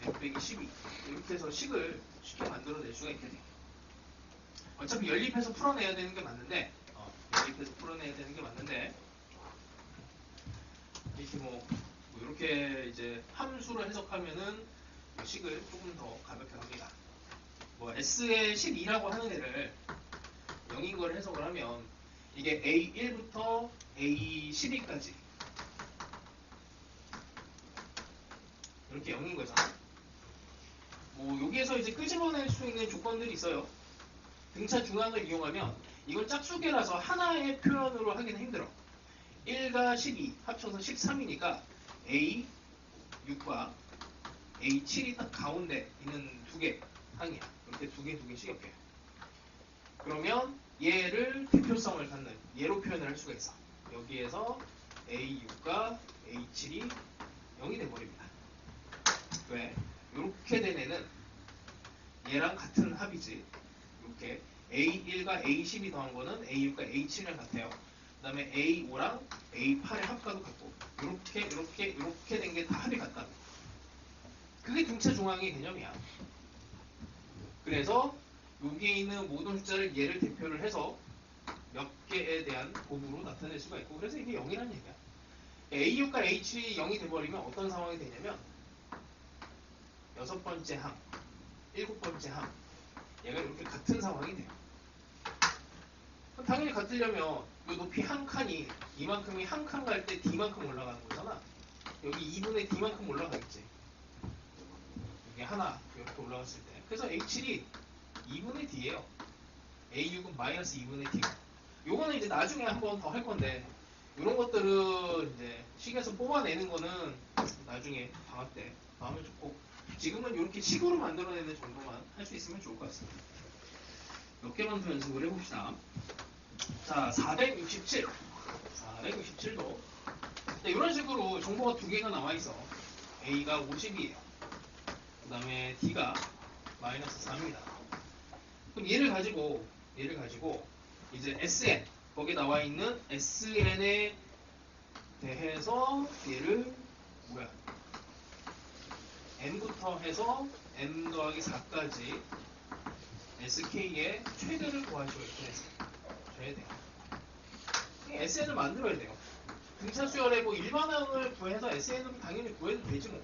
n 빼기 12 이렇게 해서 식을 쉽게 만들어낼 수가 있게 돼요. 어차피 연립해서 풀어내야 되는 게 맞는데 이렇게 뭐 이렇게 이제 함수로 해석하면은 식을 조금 더 가볍게 합니다. 뭐 S의 12라고 하는 애를 0인 걸 해석을 하면 이게 A1부터 A12까지 이렇게 0인 거잖아. 뭐 여기에서 이제 끄집어낼 수 있는 조건들이 있어요. 등차 중앙을 이용하면 이건 짝수계라서 하나의 표현으로 하기는 힘들어. 1과 12 합쳐서 13이니까 A6과 A7이 딱 가운데 있는 두 개 항이야. 이렇게 두 개씩 이렇게. 그러면 얘를 대표성을 갖는 얘로 표현을 할 수가 있어. 여기에서 A6과 A7이 0이 돼버립니다. 왜? 이렇게 된 애는 얘랑 같은 합이지. 이렇게 A1과 A12 더한 거는 A6과 A7이랑 같아요. 그 다음에 A5랑 A8의 합과도 같고 이렇게 된 게 다 합이 같다. 그게 등차 중앙의 개념이야. 그래서 여기에 있는 모든 숫자를 얘를 대표를 해서 몇 개에 대한 곱으로 나타낼 수가 있고 그래서 이게 0이라는 얘기야. A6과 A7이 0이 돼버리면 어떤 상황이 되냐면 6번째 항, 7번째 항 얘가 이렇게 같은 상황이 돼요. 당연히 같으려면 이 높이 한 칸이 이만큼이 한 칸 갈 때 D만큼 올라가는 거잖아. 여기 2분의 D만큼 올라가겠지. 이게 하나 이렇게 올라갔을 때. 그래서 A7이 2분의 D예요. A6은 마이너스 2분의 D. 요거는 이제 나중에 한번 더 할 건데 이런 것들은 이제 식에서 뽑아내는 거는 나중에 방학 때 하면 좋고 지금은 이렇게 식으로 만들어내는 정도만 할 수 있으면 좋을 것 같습니다. 몇 개만 더 연습을 해봅시다. 자, 467. 467도 이런 식으로 정보가 두 개가 나와 있어. A가 50이에요. 그 다음에 D가 마이너스 3입니다. 그럼 얘를 가지고 이제 SN 거기에 나와 있는 SN에 대해서 얘를 뭐야 M부터 해서 M 더하기 4까지 SK의 최대를 구하시오. 이렇게 해서 줘야 돼요. SN을 만들어야 돼요. 등차 수열의 뭐 일반항을 구해서 SN으로 당연히 구해도 되지 뭐.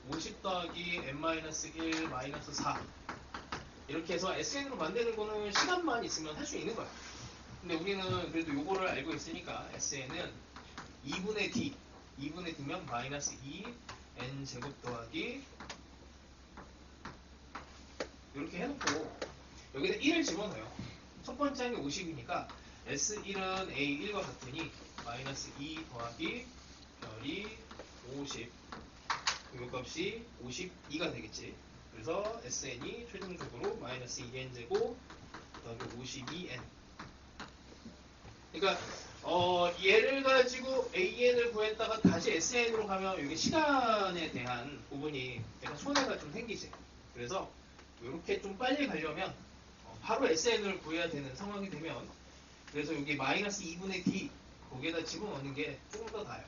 50 더하기 n-1 마이너스 4 이렇게 해서 SN으로 만드는 거는 시간만 있으면 할 수 있는 거야. 근데 우리는 그래도 요거를 알고 있으니까 SN은 2분의 D 2분의 D면 마이너스 2 N제곱 더하기 이렇게 해놓고 여기다 1을 집어넣어요. 첫 번째 항이 50이니까 S1은 A1과 같으니 마이너스 2 더하기 별이 50 요 값이 52가 되겠지. 그래서 SN이 최종적으로 마이너스 2N제곱 더하기 52N. 그러니까 얘를 가지고 AN을 구했다가 다시 SN으로 가면 이게 시간에 대한 부분이 약간 손해가 좀 생기지. 그래서 이렇게 좀 빨리 가려면 바로 SN을 구해야 되는 상황이 되면 그래서 여기 마이너스 2분의 D 거기에다 집어넣는 게 조금 더 나아요.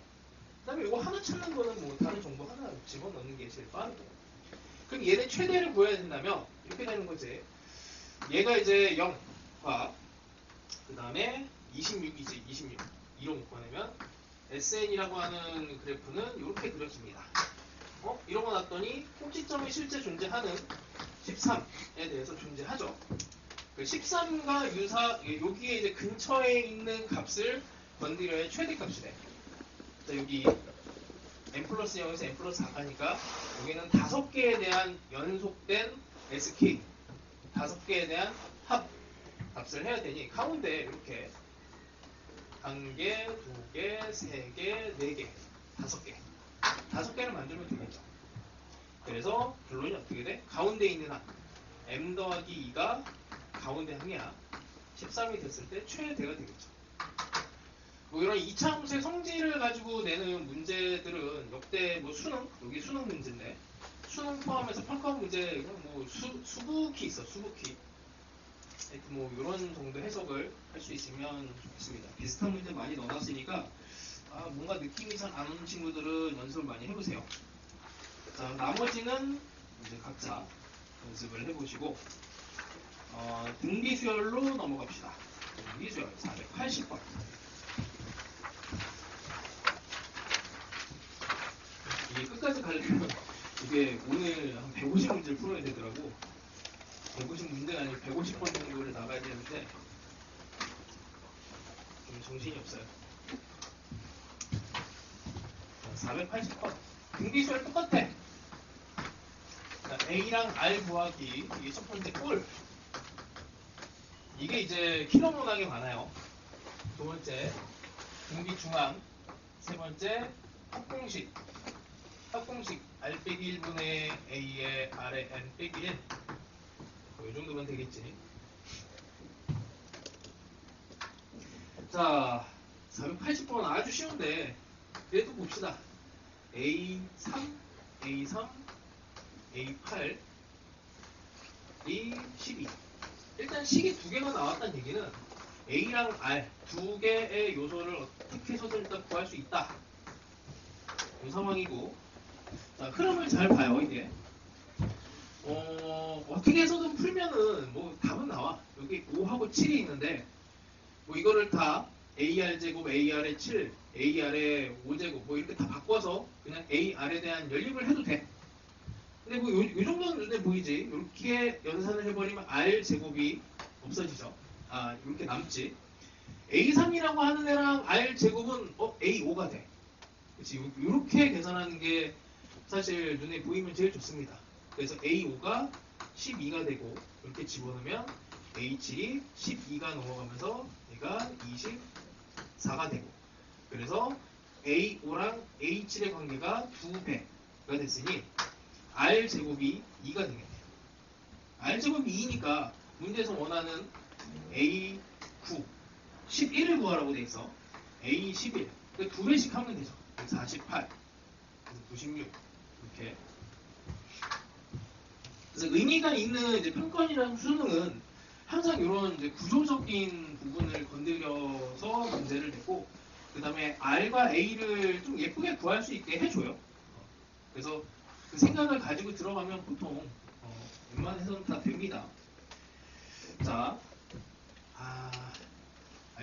그 다음에 이거 하나 찾는 거는 뭐 다른 정보 하나 집어넣는 게 제일 빠르고. 그럼 얘네 최대를 구해야 된다면 이렇게 되는 거지. 얘가 이제 0과 그 다음에 26이지. 26 이로 묶어내면 SN이라고 하는 그래프는 이렇게 그려집니다. 이러고 났더니 꼭지점이 실제 존재하는 13에 대해서 존재하죠. 그 13과 유사 여기에 이제 근처에 있는 값을 건드려야 최대값이 돼. 자, 여기 n 플러스 0에서 n 플러스 4가니까 여기는 5개에 대한 연속된 SK 5개에 대한 합 값을 해야 되니 가운데 이렇게 1개, 2개, 3개, 4개, 5개 5개를 만들면 되겠죠. 그래서 결론이 어떻게 돼? 가운데 있는 항 m 더하기 2가 가운데 항이야. 13이 됐을 때 최대가 되겠죠. 뭐 이런 2차 함수의 성질을 가지고 내는 문제들은 역대 뭐 수능, 여기 수능 문제인데 수능 포함해서 평가 문제 뭐 수북히 있어. 수북히. 하여튼 뭐 이런 정도 해석을 할 수 있으면 좋겠습니다. 비슷한 문제 많이 넣어놨으니까 뭔가 느낌이 잘 안 오는 친구들은 연습을 많이 해보세요. 자, 나머지는 이제 각자 연습을 해보시고 등비수열로 넘어갑시다. 등비수열 480번. 이게 끝까지 가려면 이게 오늘 한 150문제를 풀어야 되더라고. 150문제가 아니고 150번 정도를 나가야 되는데 좀 정신이 없어요. 480번. 등비수열 똑같아. A랑 R 구하기 이게 첫 번째 꼴. 이게 이제 킬로문항에 많아요. 두 번째 등비 중앙. 세 번째 합공식. 합공식 R 빼기 1분의 A의 R의 N 빼기 1. 이 정도면 되겠지. 자, 480번 아주 쉬운데 그래도 봅시다. A3, A3, A8, A12. 일단 식이 두 개가 나왔다는 얘기는 A랑 R 두 개의 요소를 어떻게 해서든 일단 구할 수 있다. 이 상황이고. 자, 흐름을 잘 봐요, 이게. 어떻게 해서든 풀면은 뭐 답은 나와. 여기 5하고 7이 있는데 뭐 이거를 다 AR제곱, AR의 7, AR의 5제곱 뭐 이렇게 다 바꿔서 그냥 AR에 대한 연립을 해도 돼. 근데 뭐 요 정도는 눈에 보이지. 이렇게 연산을 해버리면 R제곱이 없어지죠. 이렇게 남지. A3이라고 하는 애랑 R제곱은 A5가 돼. 그치? 이렇게 계산하는 게 사실 눈에 보이면 제일 좋습니다. 그래서 A5가 12가 되고 이렇게 집어넣으면 A7이 12가 넘어가면서 얘가 24가 되고 그래서 A5랑 A7의 관계가 2배가 됐으니 R제곱이 2가 되겠네요. R제곱이 2니까 문제에서 원하는 A9 11을 구하라고 돼 있어. A11 그러니까 2배씩 하면 되죠. 48 96 이렇게. 그래서 의미가 있는 이제 평가원이라는 수능은 항상 이런 이제 구조적인 부분을 건드려서 문제를 냈고, 그 다음에 R과 A를 좀 예쁘게 구할 수 있게 해줘요. 그래서 그 생각을 가지고 들어가면 보통 웬만해서는 다 됩니다. 자,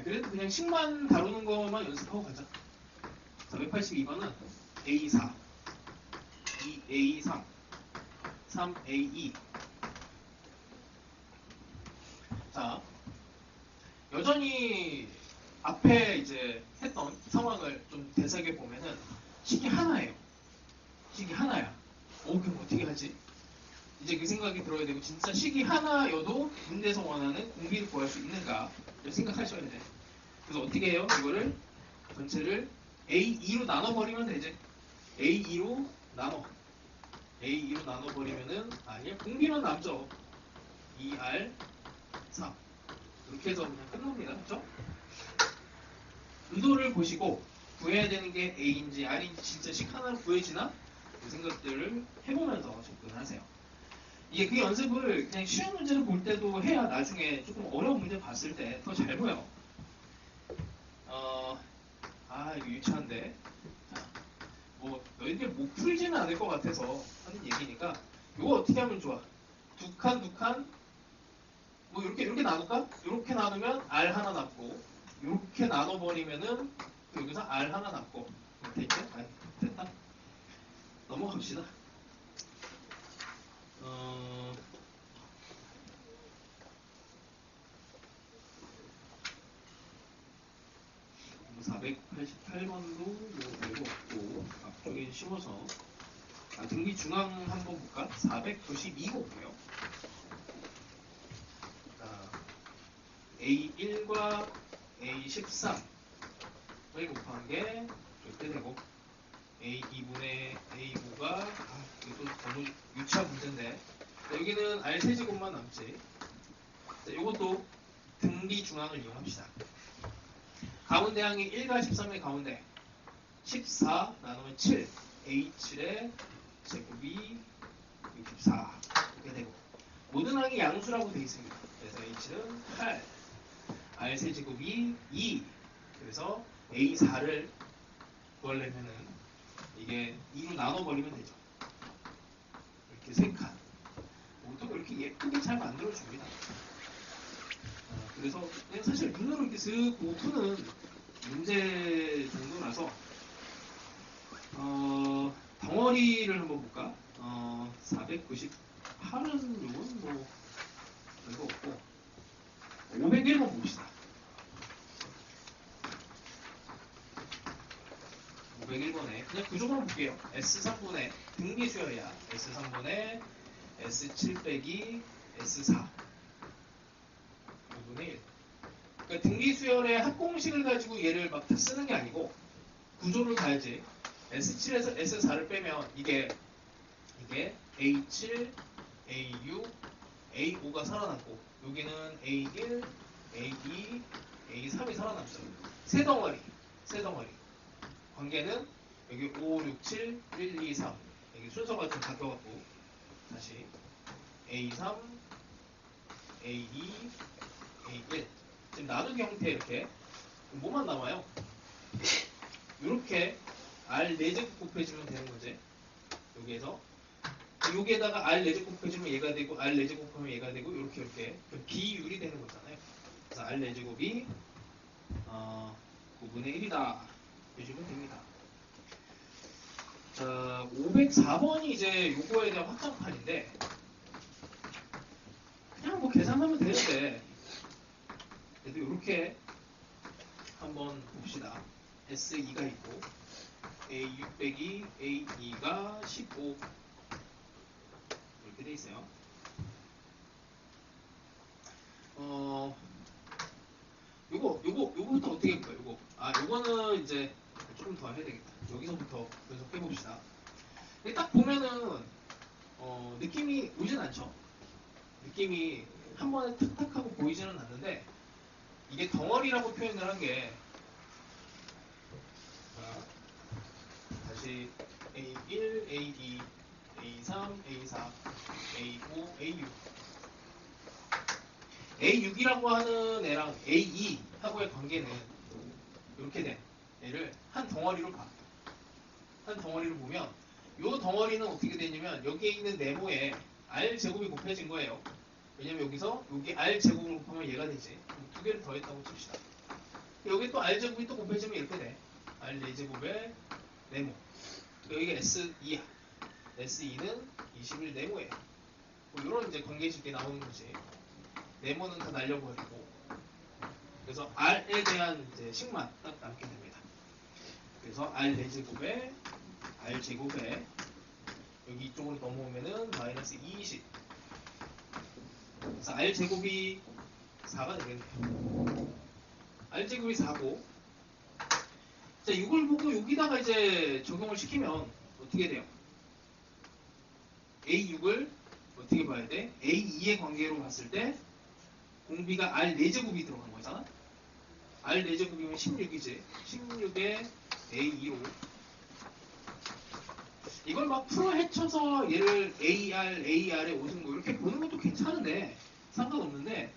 그래도 그냥 식만 다루는 것만 연습하고 가자. 자, 182번은 A4, 2A3, 3A2. 자, 여전히 앞에 이제 했던 상황을 좀 되새겨 보면은 식이 하나예요. 식이 하나야. 그럼 어떻게 하지? 이제 그 생각이 들어야 되고, 진짜 식이 하나여도 문제에서 원하는 공비를 구할 수 있는가 생각하셔야 돼. 그래서 어떻게 해요? 이거를 전체를 A2로 나눠버리면 되지. A2로 나눠버리면은 아니야, 공비만 남죠. 2R 3 이렇게 해서 그냥 끝납니다. 그렇죠? 의도를 보시고 구해야 되는 게 A인지 R인지 진짜 식 하나로 구해지나? 그 생각들을 해보면서 접근하세요. 이게 그 연습을 그냥 쉬운 문제를 볼 때도 해야 나중에 조금 어려운 문제 봤을 때 더 잘 보여. 이거 유치한데. 자, 뭐 너희들 못 풀지는 않을 것 같아서 하는 얘기니까 이거 어떻게 하면 좋아? 두 칸 뭐 이렇게 나눌까? 이렇게 나누면 R 하나 남고, 이렇게 나눠버리면은 여기서 R 하나 남고. 됐죠? 됐다. 넘어갑시다. 488번도 별거 없고 앞쪽에 씌워서 등비 중앙 한번 볼까? 492호고요. A1과 A13을 곱한 게 이렇게 되고, A2분의 A5가 이것도 너무 유치한 문제인데, 여기는 R3제곱만 남지. 이것도 등비 중앙을 이용합시다. 가운데 항이 1과 13의 가운데 14 나누면 7, A7의 제곱이 64 이렇게 되고, 모든 항이 양수라고 되어 있습니다. 그래서 H는 8, R3제곱이 2, 그래서 A4를 구하려면은 이게 2로 나눠버리면 되죠. 이렇게 3칸. 보통 이렇게 예쁘게 잘 만들어줍니다. 그래서 그냥 사실 눈으로 이렇게 슥 보고 푸는 문제 정도라서 덩어리를 한번 볼까? 498은 요건 뭐 별거 없고, 501번 봅시다. 501번에 그냥 구조만 볼게요. S3분의 등비 수열이야. S3분의 S7 빼기 S4 5분의 1. 그러니까 등비 수열의 합공식을 가지고 얘를 막 다 쓰는 게 아니고 구조를 봐야지. S7에서 S4를 빼면 이게 A7, A6, A5가 살아남고, 여기는 A1, A2, A3이 살아남죠. 세 덩어리. 관계는 여기 5, 6, 7, 1, 2, 3. 여기 순서가 좀 바뀌어갖고 다시 A3, A2, A1. 지금 나누기 형태 이렇게. 뭐만 남아요? 이렇게 R 4제곱 곱해주면 되는 거지. 여기에서 여기에다가 R 4제곱 곱해주면 얘가 되고, R 4제곱 곱하면 얘가 되고, 이렇게 그럼 비율이 되는 거잖아요. 그래서 R 4제곱이 9분의 1이다 해주면 됩니다. 자, 504번이 이제 요거에 대한 확장판인데, 그냥 뭐 계산하면 되는데, 그래도 이렇게 한번 봅시다. S2가 있고, A6 빼기 A2가 15 이렇게 돼 있어요. 요거부터 어떻게 해볼까요? 요거는 이제 조금 더 해야 되겠다. 여기서부터 계속 해봅시다. 딱 보면은 느낌이 오진 않죠. 느낌이 한 번에 탁탁하고 보이지는 않는데, 이게 덩어리라고 표현을 한 게, 다시 A1, A2, A3, A4, A5, A6. A6이라고 하는 애랑 A2하고의 관계는 이렇게 돼. 얘를 한 덩어리로 봐. 한 덩어리로 보면 이 덩어리는 어떻게 되냐면 여기에 있는 네모에 R제곱이 곱해진 거예요. 왜냐면 여기서 여기 R제곱을 곱하면 얘가 되지. 두 개를 더했다고 칩시다. 여기 또 R제곱이 또 곱해지면 이렇게 돼. R4제곱의 네모. 여기가 S2야. S2는 21 네모예요. 뭐 이런 이제 관계식이 나오는 거지. 네모는 다 날려버리고. 그래서 R에 대한 이제 식만 딱 남게 됩니다. 그래서 R4제곱에 R제곱에 여기 이쪽으로 넘어오면은 마이너스 20. 그래서 R제곱이 4가 되겠네요. R제곱이 4고. 자, 이걸 보고 여기다가 이제 적용을 시키면 어떻게 돼요? A6을 어떻게 봐야 돼? A2의 관계로 봤을 때 공비가 R4제곱이 들어간 거잖아? R4제곱이면 16이지. 16에 A2로 이걸 막 풀어 헤쳐서 얘를 AR, AR에 오승고 이렇게 보는 것도 괜찮은데 상관없는데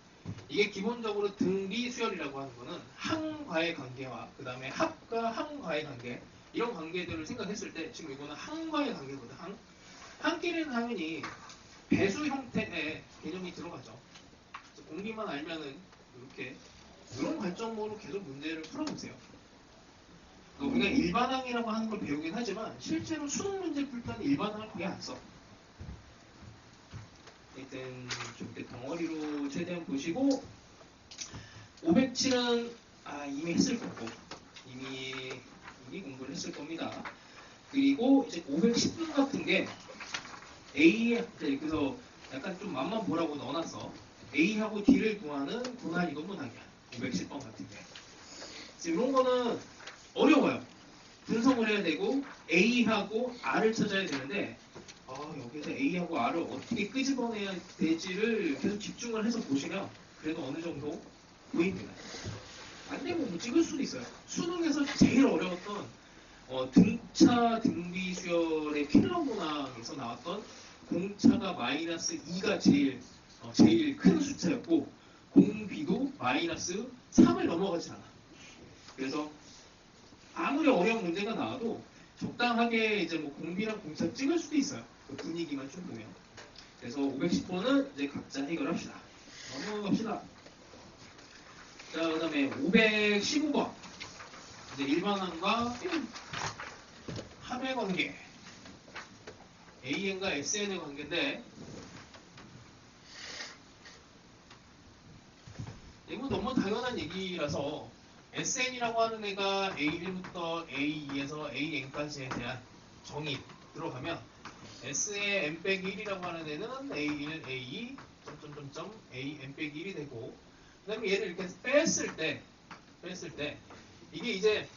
이게 기본적으로 등비 수열이라고 하는 거는 항과의 관계와 그 다음에 합과 항과의 관계 이런 관계들을 생각했을 때 지금 이거는 항과의 관계거든. 항끼리는 당연히 배수 형태의 개념이 들어가죠. 공비만 알면은 이렇게 이런 관점으로 계속 문제를 풀어보세요. 우리가 일반항이라고 하는 걸 배우긴 하지만 실제로 수능 문제 풀 때는 일반항을 거의 안 써. 일단 좀 이렇게 덩어리로 최대한 보시고 507은 이미 했을 거고 이미 공부를 했을 겁니다. 그리고 이제 510분 같은 게 A 그래서 약간 좀 맛만 보라고 넣어놨어. A하고 D를 구하는 분할 이동 분할이야. 510번 같은 게. 이런 거는 어려워요. 분석을 해야 되고 A하고 R을 찾아야 되는데 여기서 A하고 R을 어떻게 끄집어내야 될지를 계속 집중을 해서 보시면 그래도 어느 정도 보입니다. 안 되면 뭐 찍을 수도 있어요. 수능에서 제일 어려웠던 등차 등비 수열의 필러 문항에서 나왔던 공차가 마이너스 2가 제일 큰 숫자였고 공비도 마이너스 3을 넘어가지 않아. 그래서 아무리 어려운 문제가 나와도 적당하게 이제 뭐 공비랑 공차 찍을 수도 있어요. 그 분위기만 좀 보면. 그래서 510번은 이제 각자 해결합시다. 넘어갑시다. 자, 그 다음에 515번. 이제 일반항과 합의 관계. AN과 SN의 관계인데, 이거 너무 당연한 얘기라서 SN이라고 하는 애가 A1부터 A2에서 AN까지에 대한 정의 들어가면 S의 n-1이라고 하는 애는 A1, A2, A n-1이 되고 그 다음에 얘를 이렇게 뺐을 때 이게 이제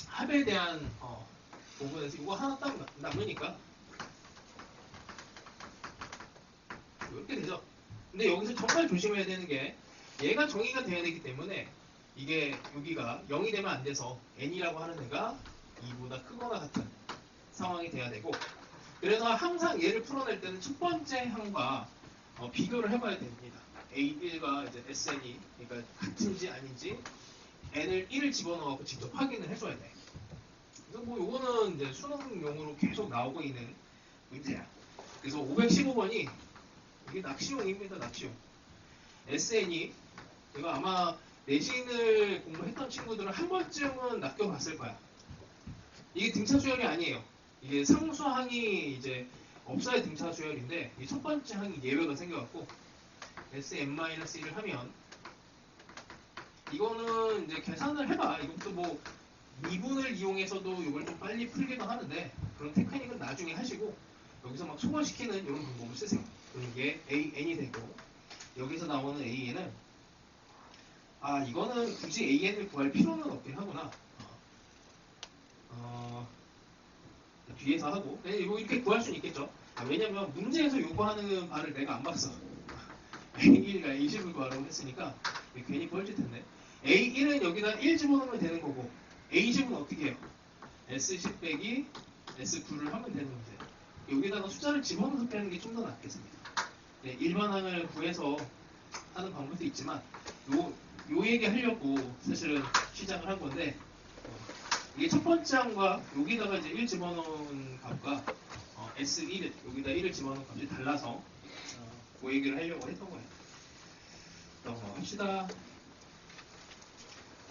합에 대한 부분에서 이거 하나 딱 남으니까 이렇게 되죠. 근데 여기서 정말 조심해야 되는 게 얘가 정의가 돼야 되기 때문에 이게 여기가 0이 되면 안 돼서 n이라고 하는 애가 2보다 크거나 같은 상황이 돼야 되고 그래서 항상 얘를 풀어낼 때는 첫 번째 항과 비교를 해봐야 됩니다. A1과 이제 SN이 그러니까 같은지 아닌지 n을 1을 집어넣어서 직접 확인을 해줘야 돼. 그래서 뭐 요거는 이제 수능용으로 계속 나오고 있는 문제야. 그래서 515번이 이게 낚시용입니다. 낚시용. SN이 이거 아마 내신을 공부했던 친구들은 한 번쯤은 낚여봤을 거야. 이게 등차 수열이 아니에요. 이게 상수항이 이제 없어야 등차 수열인데 이 첫 번째 항이 예외가 생겨갖고 Sn-1을 하면 이거는 이제 계산을 해봐. 이것도 뭐 미분을 이용해서도 이걸 좀 빨리 풀기도 하는데 그런 테크닉은 나중에 하시고 여기서 막 소화시키는 이런 방법을 쓰세요. 그런 게 AN이 되고 여기서 나오는 AN은 이거는 굳이 AN을 구할 필요는 없긴 하구나. 뒤에서 하고 이거 이렇게 구할 수는 있겠죠. 왜냐면 문제에서 요구하는 바를 내가 안 봤어. A1과 A10을 구하라고 했으니까 괜히 뻘짓했네. A1은 여기다 1 집어넣으면 되는 거고 A10은 어떻게 해요? S10 빼기 S9를 하면 되는 문제. 여기다가 숫자를 집어넣어서 빼는 게 좀 더 낫겠습니다. 일반항을 구해서 하는 방법도 있지만 요 얘기 하려고 사실은 시작을 한 건데 이게 첫 번째 항과 여기다가 이제 1 집어넣은 값과 S1 여기다 1을 집어넣은 값이 달라서 그 얘기를 하려고 했던 거예요. 넘어갑시다.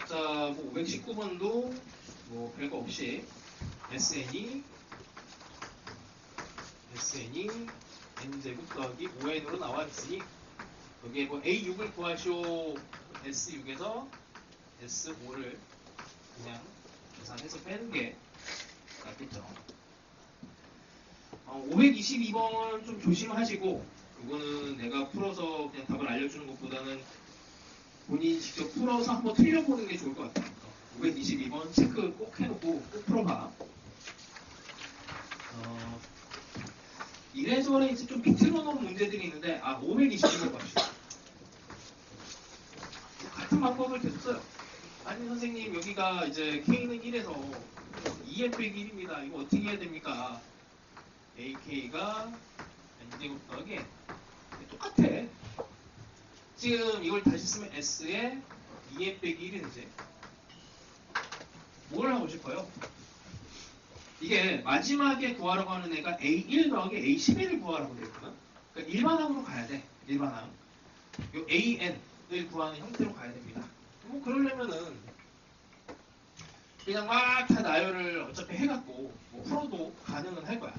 자, 뭐 519번도 뭐 별거 없이 SN이 n제곱 더하기 5n으로 나와 있으니 여기에 뭐 A6을 구하시오. S6에서 S5를 그냥 계산해서 빼는 게 낫겠죠. 522번 좀 조심하시고 이거는 내가 풀어서 그냥 답을 알려주는 것보다는 본인이 직접 풀어서 한번 틀려보는 게 좋을 것 같아요. 522번 체크 꼭 해놓고 꼭 풀어봐. 이래저래 이제 좀 비틀어 놓은 문제들이 있는데 522번 봅시다. 같은 방법을 계속 써요. 아니 선생님 여기가 이제 K는 1에서 2n 빼기 1입니다. 이거 어떻게 해야 됩니까? AK가 n제곱 더하기 똑같아. 지금 이걸 다시 쓰면 S에 2n 빼기 1이지. 뭘 하고 싶어요? 이게 마지막에 구하라고 하는 애가 A1 더하기 A11을 구하라고 되어 있거든. 그러니까 일반항으로 가야 돼. 일반항. 요 AN을 구하는 형태로 가야 됩니다. 뭐 그러려면은 그냥 막 다 나열을 어차피 해갖고 뭐 풀어도 가능은 할 거야.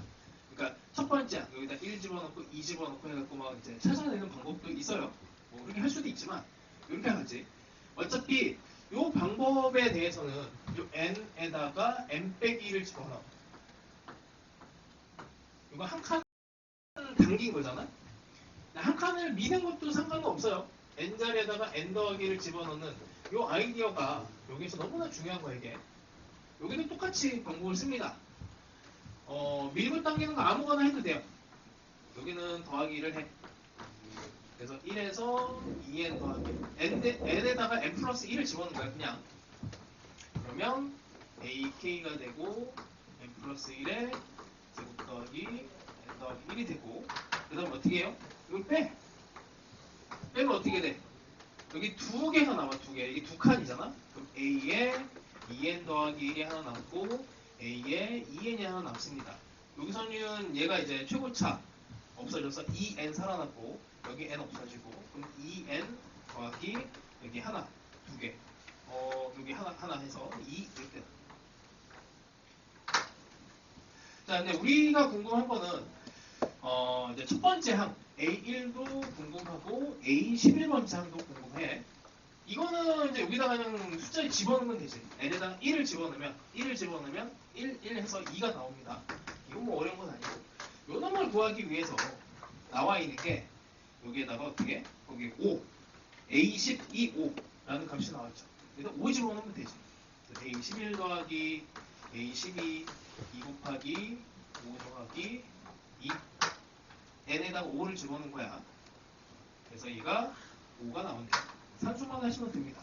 그러니까 첫 번째 항 여기다 1 집어넣고 2 집어넣고 해갖고 막 이제 찾아내는 방법도 있어요. 뭐 그렇게 할 수도 있지만 이렇게 하지. 어차피 요 방법에 대해서는 요 n에다가 n 빼기 1을 집어넣어. 이거 한 칸 당긴 거잖아. 한 칸을 미는 것도 상관은 없어요. n자리에다가 n 더하기를 집어넣는 요 아이디어가 여기서 너무나 중요한 거야 이게. 여기도 똑같이 방법을 씁니다. 밀고 당기는 거 아무거나 해도 돼요. 여기는 더하기를 해. 그래서 1에서 2n 더하기 n에다가 n 플러스 1을 집어넣는 거야 그냥. 그러면 ak가 되고 n 플러스 1에 제곱 더하기 n 더하기 1이 되고 그 다음 어떻게 해요? 이걸 빼면 어떻게 돼? 여기 두 개가 남아. 두 개. 이게 두 칸이잖아. 그럼 a에 2n 더하기 1이 하나 남고 a에 2n이 하나 남습니다. 여기서는 얘가 이제 최고차 없어져서 2n 살아남고 여기 n 없어지고 그럼 2n 더하기 여기 하나 두 개. 여기 하나 해서 2 이렇게. 자, 근데 우리가 궁금한 거는 이제 첫 번째 항 A1도 궁금하고 A11번째 항도 궁금해. 이거는 이제 여기다가 그냥 숫자에 집어넣으면 되지. n에다가 1을 집어넣으면 1 해서 2가 나옵니다. 이건 뭐 어려운 건 아니고. 요 놈을 구하기 위해서 나와 있는 게 여기에다가 어떻게? 거기 5 A12 5라는 값이 나왔죠. 그래서 5 집어넣으면 되지. A11 더하기 A12 2 곱하기 5 더하기 2 n에다가 5를 집어넣은 거야. 그래서 얘가 5가 나온다. 산수만 하시면 됩니다.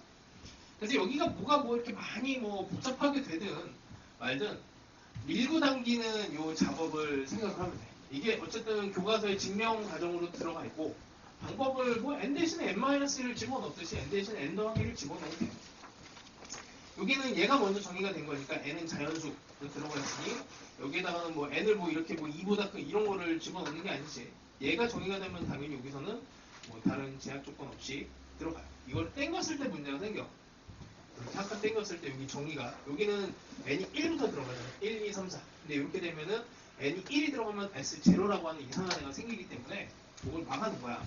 그래서 여기가 뭐가 뭐 이렇게 많이 뭐 복잡하게 되든 말든 밀고 당기는 요 작업을 생각을 하면 돼. 이게 어쨌든 교과서의 증명 과정으로 들어가 있고 방법을 뭐 n 대신에 n-1을 집어넣듯이 n 대신에 n 더하기를 집어넣으면 돼요. 여기는 얘가 먼저 정의가 된 거니까 n은 자연수로 들어가 있으니 여기에다가는 뭐 n을 뭐 이렇게 뭐 2보다 큰 이런 거를 집어넣는 게 아니지. 얘가 정의가 되면 당연히 여기서는 뭐 다른 제약 조건 없이 들어가요. 이걸 땡겼을 때 문제가 생겨. 잠깐 땡겼을 때 여기 정의가 여기는 n이 1부터 들어가잖아요. 1, 2, 3, 4. 근데 이렇게 되면은 n이 1이 들어가면 S0라고 하는 이상한 애가 생기기 때문에 그걸 막아놓은 거야.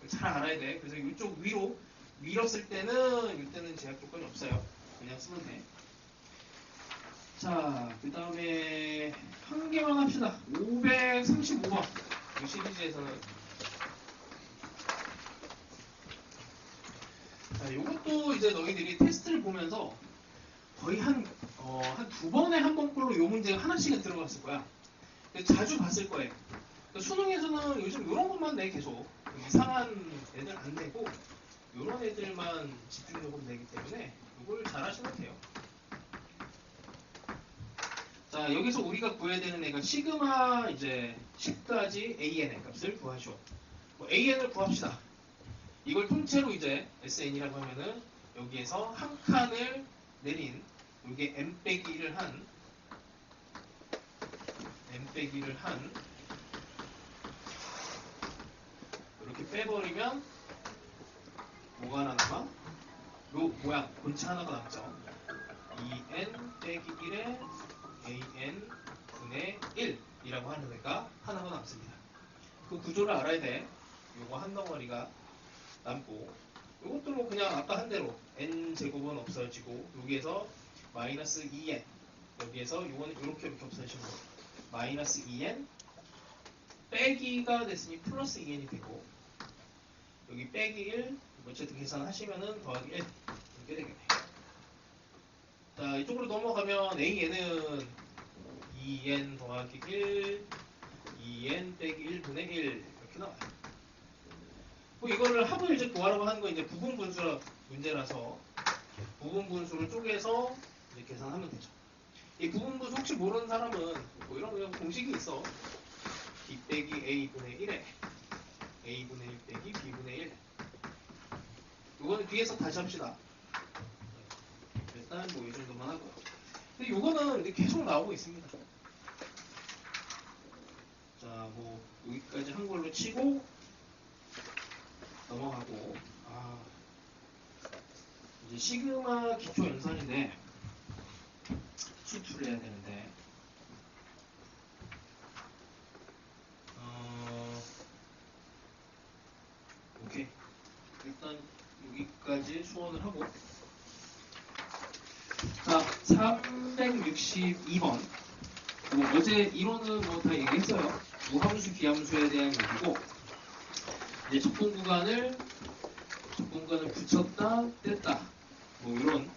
잘 알아야 돼. 그래서 이쪽 위로 밀었을 때는 이때는 제약 조건이 없어요. 그냥 쓰면 돼. 자, 그 다음에 한 개만 합시다. 535번. 이 시리즈에서는. 자, 요것도 이제 너희들이 테스트를 보면서 거의 한 두 번에 한 번꼴로 요 문제가 하나씩은 들어갔을 거야. 자주 봤을 거예요. 수능에서는 요즘 요런 것만 내 계속. 이상한 애들 안 내고 요런 애들만 집중적으로 내기 때문에 요걸 잘 하시면 돼요. 자, 여기서 우리가 구해야 되는 애가 시그마 이제 10까지 AN의 값을 구하시오. 뭐 AN을 구합시다. 이걸 통째로 이제 SN이라고 하면은 여기에서 한 칸을 내린 이게 M-1을 한 M-1을 한 이렇게 빼버리면 뭐가 하나 남아? 요 모양 본체 하나가 남죠. 2n 빼기 1에 an 분의 1이라고 하는 애가 하나가 남습니다. 그 구조를 알아야 돼. 요거 한 덩어리가 남고 요것도 뭐 그냥 아까 한 대로 n 제곱은 없어지고 여기에서 마이너스 2n 여기에서 요거는 이렇게 없어지는 거 마이너스 2n 빼기가 됐으니 플러스 2n이 되고 여기 빼기 1 어쨌든 계산하시면은 더하기 1 이렇게 되겠네요. 자 이쪽으로 넘어가면 an은 2n 더하기 1 2n 빼기 1분의 1 이렇게 나와요. 뭐 이거를 합을 이제 구하라고 하는 건 이제 부분분수 문제라서 부분분수를 쪼개서 이제 계산하면 되죠. 이 부분분수 혹시 모르는 사람은 뭐 이런 그냥 공식이 있어. b 빼기 a분의 1에 a분의 1 빼기 b분의 1 이거는 뒤에서 다시 합시다. 일단 뭐 이 정도만 하고요. 근데 이거는 계속 나오고 있습니다. 자, 뭐 여기까지 한 걸로 치고 넘어가고 이제 시그마 기초 연산인데 수투를 해야 되는데 오케이 일단 여기까지 수원을 하고 자 362번 뭐 어제 이론은 뭐 다 얘기했어요. 무함수 기함수에 대한 얘기고 이제 적분 구간을 붙였다 뗐다 뭐 이런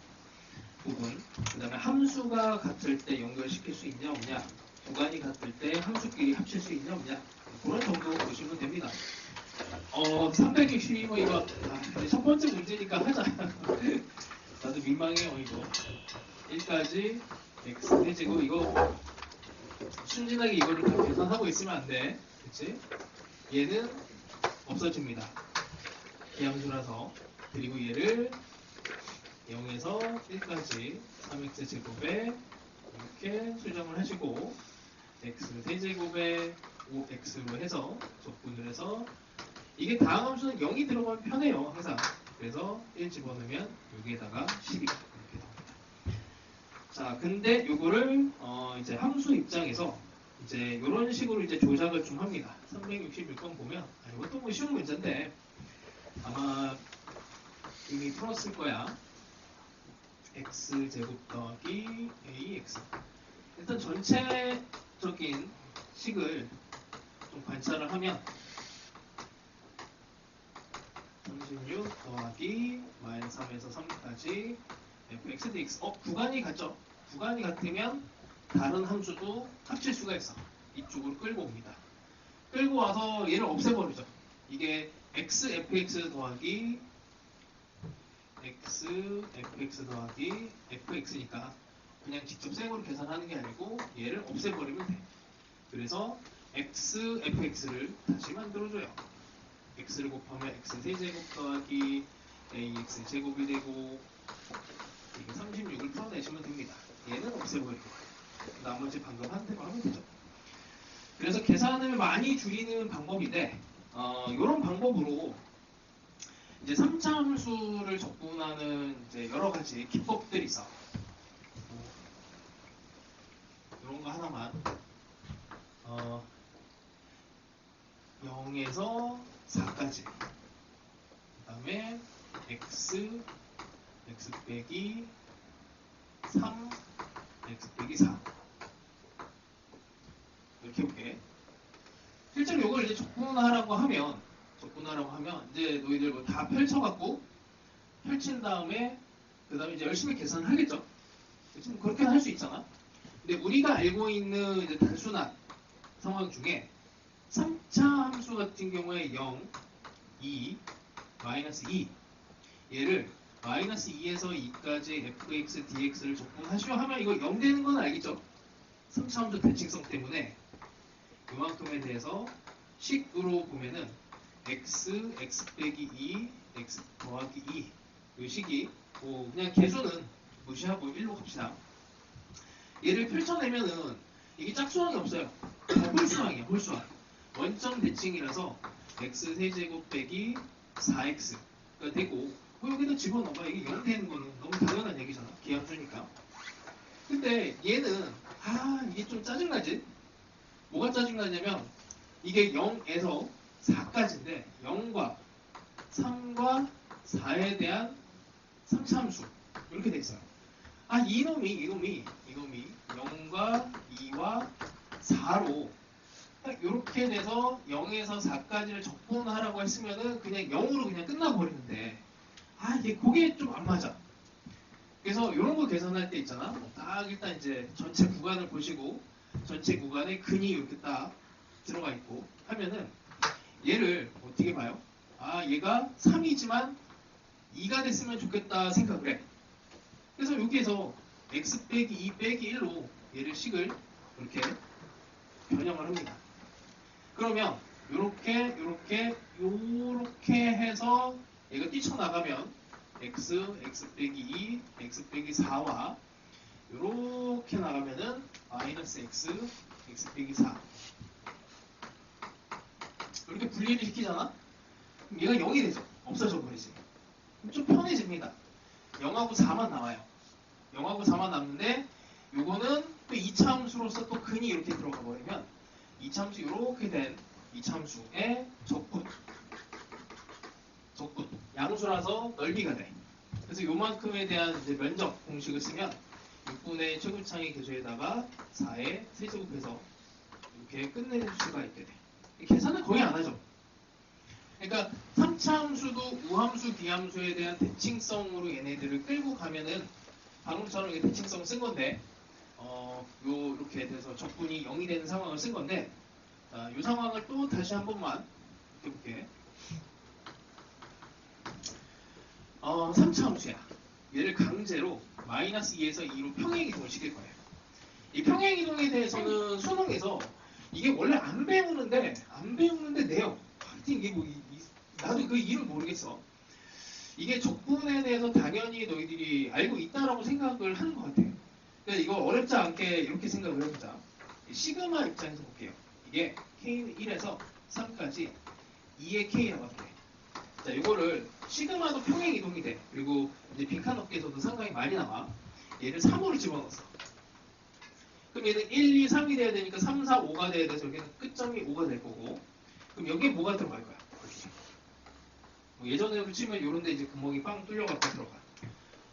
부분 그 다음에 함수가 같을 때 연결시킬 수 있냐 없냐 구간이 같을 때 함수끼리 합칠 수 있냐 없냐 그런 정도 보시면 됩니다. 362번 이거 첫 번째 문제니까 하자. 나도 민망해요 이거 1까지 x제곱 이거 순진하게 이거를 다 계산하고 있으면 안 돼. 그치? 얘는 없어집니다. 기함수라서. 그리고 얘를 0에서 1까지 3x제곱에 이렇게 수정을 하시고 x 세제곱에 5x로 해서 적분을 해서 이게 다음 함수는 0이 들어가면 편해요. 항상. 그래서 1 집어넣으면 여기에다가 12 이렇게 나옵니다. 자, 근데 요거를 이제 함수 입장에서 이제 이런 식으로 이제 조작을 좀 합니다. 366번 보면 이것도 뭐 쉬운 문제인데 아마 이미 풀었을 거야. x제곱 더하기 ax 일단 전체적인 식을 좀 관찰을 하면 36 더하기 마이너스 3에서 3까지 fx dx 구간이 같죠? 구간이 같으면 다른 함수도 합칠 수가 있어. 이쪽으로 끌고 옵니다. 끌고 와서 얘를 없애버리죠. 이게 x fx 더하기 x fx 더하기 fx니까 그냥 직접 생으로 계산하는 게 아니고 얘를 없애버리면 돼. 그래서 x fx를 다시 만들어줘요. x를 곱하면 x 세제곱 더하기 ax 제곱이 되고 이게 36을 풀어내시면 됩니다. 얘는 없애버리고 나머지 방금 한 대로 하면 되죠. 그래서 계산을 많이 줄이는 방법인데 이런 방법으로 이제 3차 함수를 적분하는 이제 여러 가지 기법들이 있어. 이런 거 하나만 0에서 4까지 그 다음에 x 빼기 3 x 빼기 4 이렇게 볼게. 실제로 이걸 이제 적분하라고 하면 이제 너희들 뭐 다 펼쳐갖고 펼친 다음에 그 다음에 이제 열심히 계산을 하겠죠. 지금 그렇게 할 수 있잖아. 근데 우리가 알고 있는 이제 단순한 상황 중에 3차 함수 같은 경우에 0, 2, 마이너스 2 얘를 마이너스 2에서 2까지 fx, dx를 적분하시오 하면 이거 0 되는 건 알겠죠? 3차 함수 대칭성 때문에 이만큼에 대해서 식으로 보면은 x 빼기 2, x 더하기 2. 이 식이 뭐 그냥 개수는 무시하고 1로 갑시다. 얘를 펼쳐내면은 이게 짝수항이 없어요. 다 홀수항이야, 홀수항. 원점 대칭이라서 x 세제곱 빼기 4x가 되고, 뭐 여기다 집어넣어봐. 이게 0 되는 거는 너무 당연한 얘기잖아. 기함수니까. 근데 얘는 이게 좀 짜증나지? 뭐가 짜증나냐면 이게 0에서 4까지인데 0과 3과 4에 대한 3차함수 이렇게 돼 있어요. 이놈이 0과 2와 4로 딱 이렇게 돼서 0에서 4까지를 적분하라고 했으면은 그냥 0으로 그냥 끝나버리는데 이게 그게 좀 안 맞아. 그래서 이런 거 계산할 때 있잖아. 딱 일단 이제 전체 구간을 보시고 전체 구간에 근이 이렇게 딱 들어가 있고 하면은 얘를 어떻게 봐요? 얘가 3이지만 2가 됐으면 좋겠다 생각을 해. 그래서 여기에서 x 빼기 2 빼기 1로 얘를 식을 이렇게 변형을 합니다. 그러면 요렇게 해서 얘가 뛰쳐나가면 x 빼기 2, x 빼기 4와 요렇게 나가면은 마이너스 x 빼기 4 이렇게 분리를 시키잖아? 그럼 얘가 0이 되죠. 없어져 버리지. 그럼 좀 편해집니다. 0하고 4만 나와요. 0하고 4만 남는데 요거는 또 2차 함수로서 또 근이 이렇게 들어가 버리면 2차 함수 이렇게 된 2차 함수의 적분 양수라서 넓이가 돼. 그래서 요만큼에 대한 이제 면적 공식을 쓰면 6분의 최고차항의 계수에다가 4의 세제곱해서 이렇게 끝낼 수가 있게 돼. 계산은 거의 안 하죠. 그러니까 3차 함수도 우함수, 비함수에 대한 대칭성으로 얘네들을 끌고 가면은 방금처럼 이게 대칭성 쓴 건데 요렇게 돼서 적분이 0이 되는 상황을 쓴 건데 이 상황을 또 다시 한 번만 해볼게. 3차 함수야. 얘를 강제로 마이너스 2에서 2로 평행이동을 시킬 거예요. 이 평행이동에 대해서는 수능에서 이게 원래 안 배우는데 내요. 하여튼 이게 나도 그 이유를 모르겠어. 이게 적분에 대해서 당연히 너희들이 알고 있다라고 생각을 하는 것 같아. 근데 이거 어렵지 않게 이렇게 생각을 해보자. 시그마 입장에서 볼게요. 이게 K는 1에서 3까지 2의 K라고 하면 돼. 자, 이거를 시그마도 평행 이동이 돼. 그리고 이제 빈칸 업계에서도 상당히 많이 나와. 얘를 3으로 집어넣었어. 그럼 얘는 1, 2, 3이 돼야 되니까 3, 4, 5가 돼야 돼서 여기는 끝점이 5가 될 거고. 그럼 여기에 뭐가 들어갈 거야? 예전에로 치면 요런데 이제 구멍이 빵 뚫려갖고 들어가.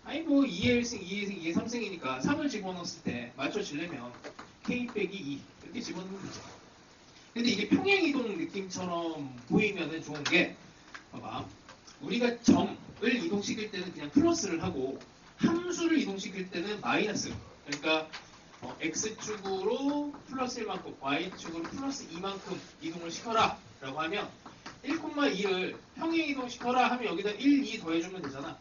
2의 1승, 2의 2승, 2의 3승이니까 3을 집어넣었을 때 맞춰지려면 K 빼기 2 이렇게 집어넣으면 되죠. 근데 이게 평행이동 느낌처럼 보이면은 좋은 게 봐봐. 우리가 점을 이동시킬 때는 그냥 플러스를 하고 함수를 이동시킬 때는 마이너스. 그러니까 x축으로 플러스 1만큼, y축으로 플러스 2만큼 이동을 시켜라 라고 하면 1,2를 평행이동 시켜라 하면 여기다 1, 2 더해주면 되잖아.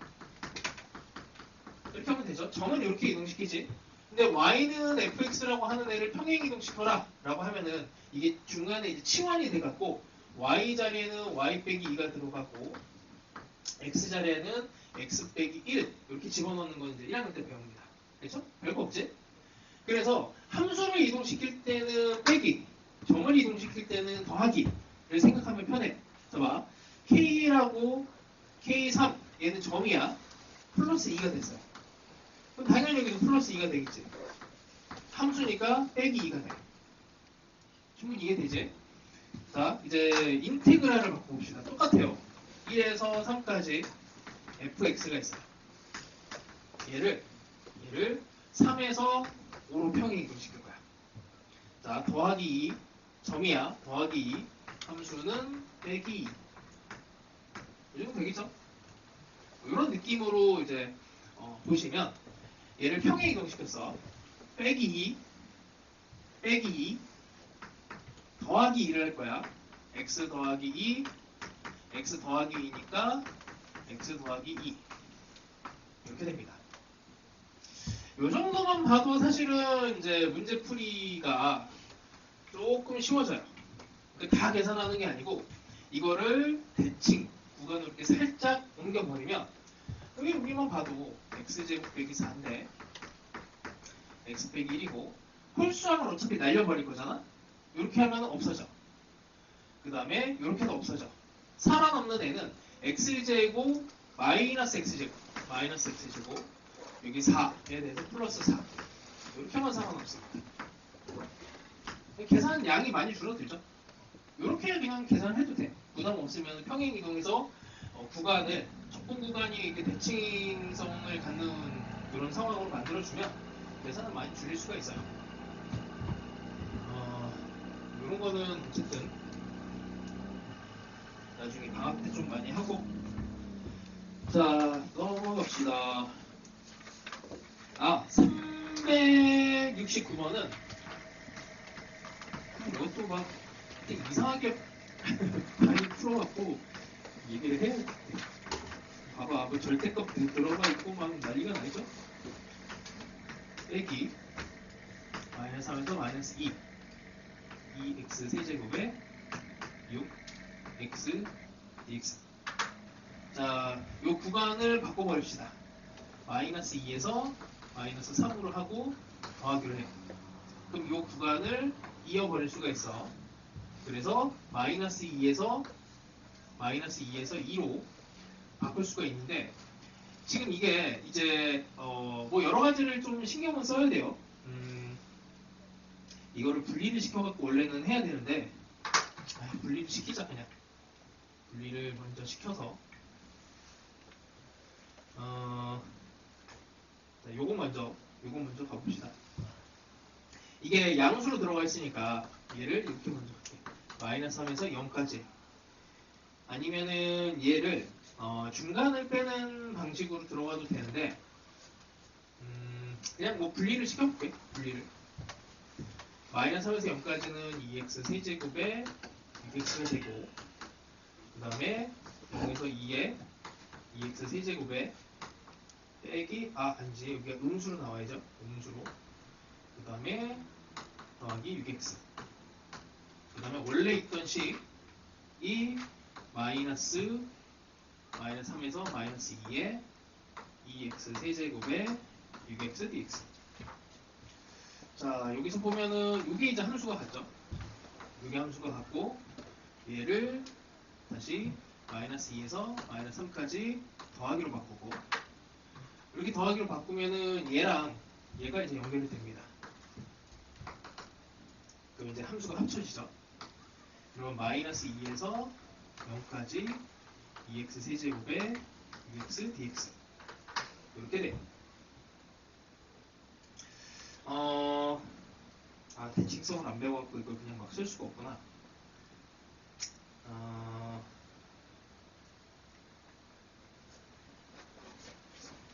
이렇게 하면 되죠. 점은 이렇게 이동시키지. 근데 y는 fx라고 하는 애를 평행이동 시켜라 라고 하면은 이게 중간에 이제 치환이 돼갖고 y 자리에는 y 빼기 2가 들어가고 x 자리에는 x 빼기 1 이렇게 집어넣는 건 이제 1학년 때 배웁니다. 그렇죠? 별거 없지? 그래서 함수를 이동시킬 때는 빼기, 점을 이동시킬 때는 더하기를 생각하면 편해. 자 봐. K라고 K3 얘는 점이야. 플러스 2가 됐어요. 그럼 당연히 여기도 플러스 2가 되겠지. 함수니까 빼기 2가 돼. 충분히 이해되지? 자, 이제 인테그랄을 바꿔봅시다. 똑같아요. 1에서 3까지 fx가 있어요. 얘를 3에서 5로 평행이동 시킬 거야. 자, 더하기 2, 점이야. 더하기 2, 함수는 빼기 2. 이 정도 되겠죠? 이런 느낌으로 이제 보시면 얘를 평행이동 시켰어. 빼기 2, 빼기 2, 더하기 2를 할 거야. x 더하기 2, x 더하기 2니까 x 더하기 2 이렇게 됩니다. 이 정도만 봐도 사실은 이제 문제풀이가 조금 쉬워져요. 다 계산하는 게 아니고 이거를 대칭 구간으로 이렇게 살짝 옮겨버리면 여기 우리만 봐도 x제곱 빼기 4인데 x 빼기 1이고 홀수함은 어차피 날려버릴 거잖아. 이렇게 하면 없어져. 그 다음에 이렇게도 없어져. 살아남는 애는 x제곱 마이너스 x제곱 여기 4에 대해서 플러스 4 이렇게만 살아남습니다. 계산 양이 많이 줄어들죠. 이렇게 그냥 계산을 해도 돼. 부담 없으면 평행 이동해서 구간을 적분 구간이 이렇게 대칭성을 갖는 그런 상황으로 만들어주면 계산은 많이 줄일 수가 있어요. 이런 거는 어쨌든 나중에 방학 때 좀 많이 하고. 자, 넘어갑시다. 369번은 이것도 막 이상하게 많이 풀어갖고 얘기를 해야 돼. 봐봐, 뭐 절대값 들어가 있고 막 난리가 나죠? 빼기 마이너스 3에서 마이너스 2 2x 세제곱에 6x dx. 자, 요 구간을 바꿔버립시다. 마이너스 2에서 마이너스 3으로 하고 더하기로 해. 그럼 요 구간을 이어버릴 수가 있어. 그래서 마이너스 2에서 2로 바꿀 수가 있는데, 지금 이게 이제 뭐 여러 가지를 좀 신경을 써야 돼요. 이거를 분리를 시켜갖고 원래는 해야 되는데, 분리를 시키자. 그냥 분리를 먼저 시켜서 자, 요거 먼저 가봅시다. 이게 양수로 들어가 있으니까 얘를 이렇게 먼저 할게. 마이너스 3에서 0까지. 아니면은 얘를 중간을 빼는 방식으로 들어가도 되는데, 그냥 뭐 분리를 시켜볼게. 분리를. 마이너스 3에서 0까지는 2x 세제곱에 6x가 되고, 그 다음에 여기서 2에 2x 세제곱에 빼기, 아니지, 여기가 음수로 나와야죠. 음수로. 그 다음에 더하기 6x. 그 다음에 원래 있던 식이 마이너스 3에서 마이너스 2에 2x 세제곱에 6x dx. 자, 여기서 보면은 이게 이제 함수가 같죠. 이게 함수가 같고, 얘를 다시 마이너스 2에서 마이너스 3까지 더하기로 바꾸고, 이렇게 더하기로 바꾸면은 얘랑 얘가 이제 연결이 됩니다. 그럼 이제 함수가 합쳐지죠. 그러면 마이너스 2에서 0까지 2x 세제곱에 6x dx 이렇게 돼요. 대칭성은 안 배워갖고 이걸 그냥 막 쓸 수가 없구나.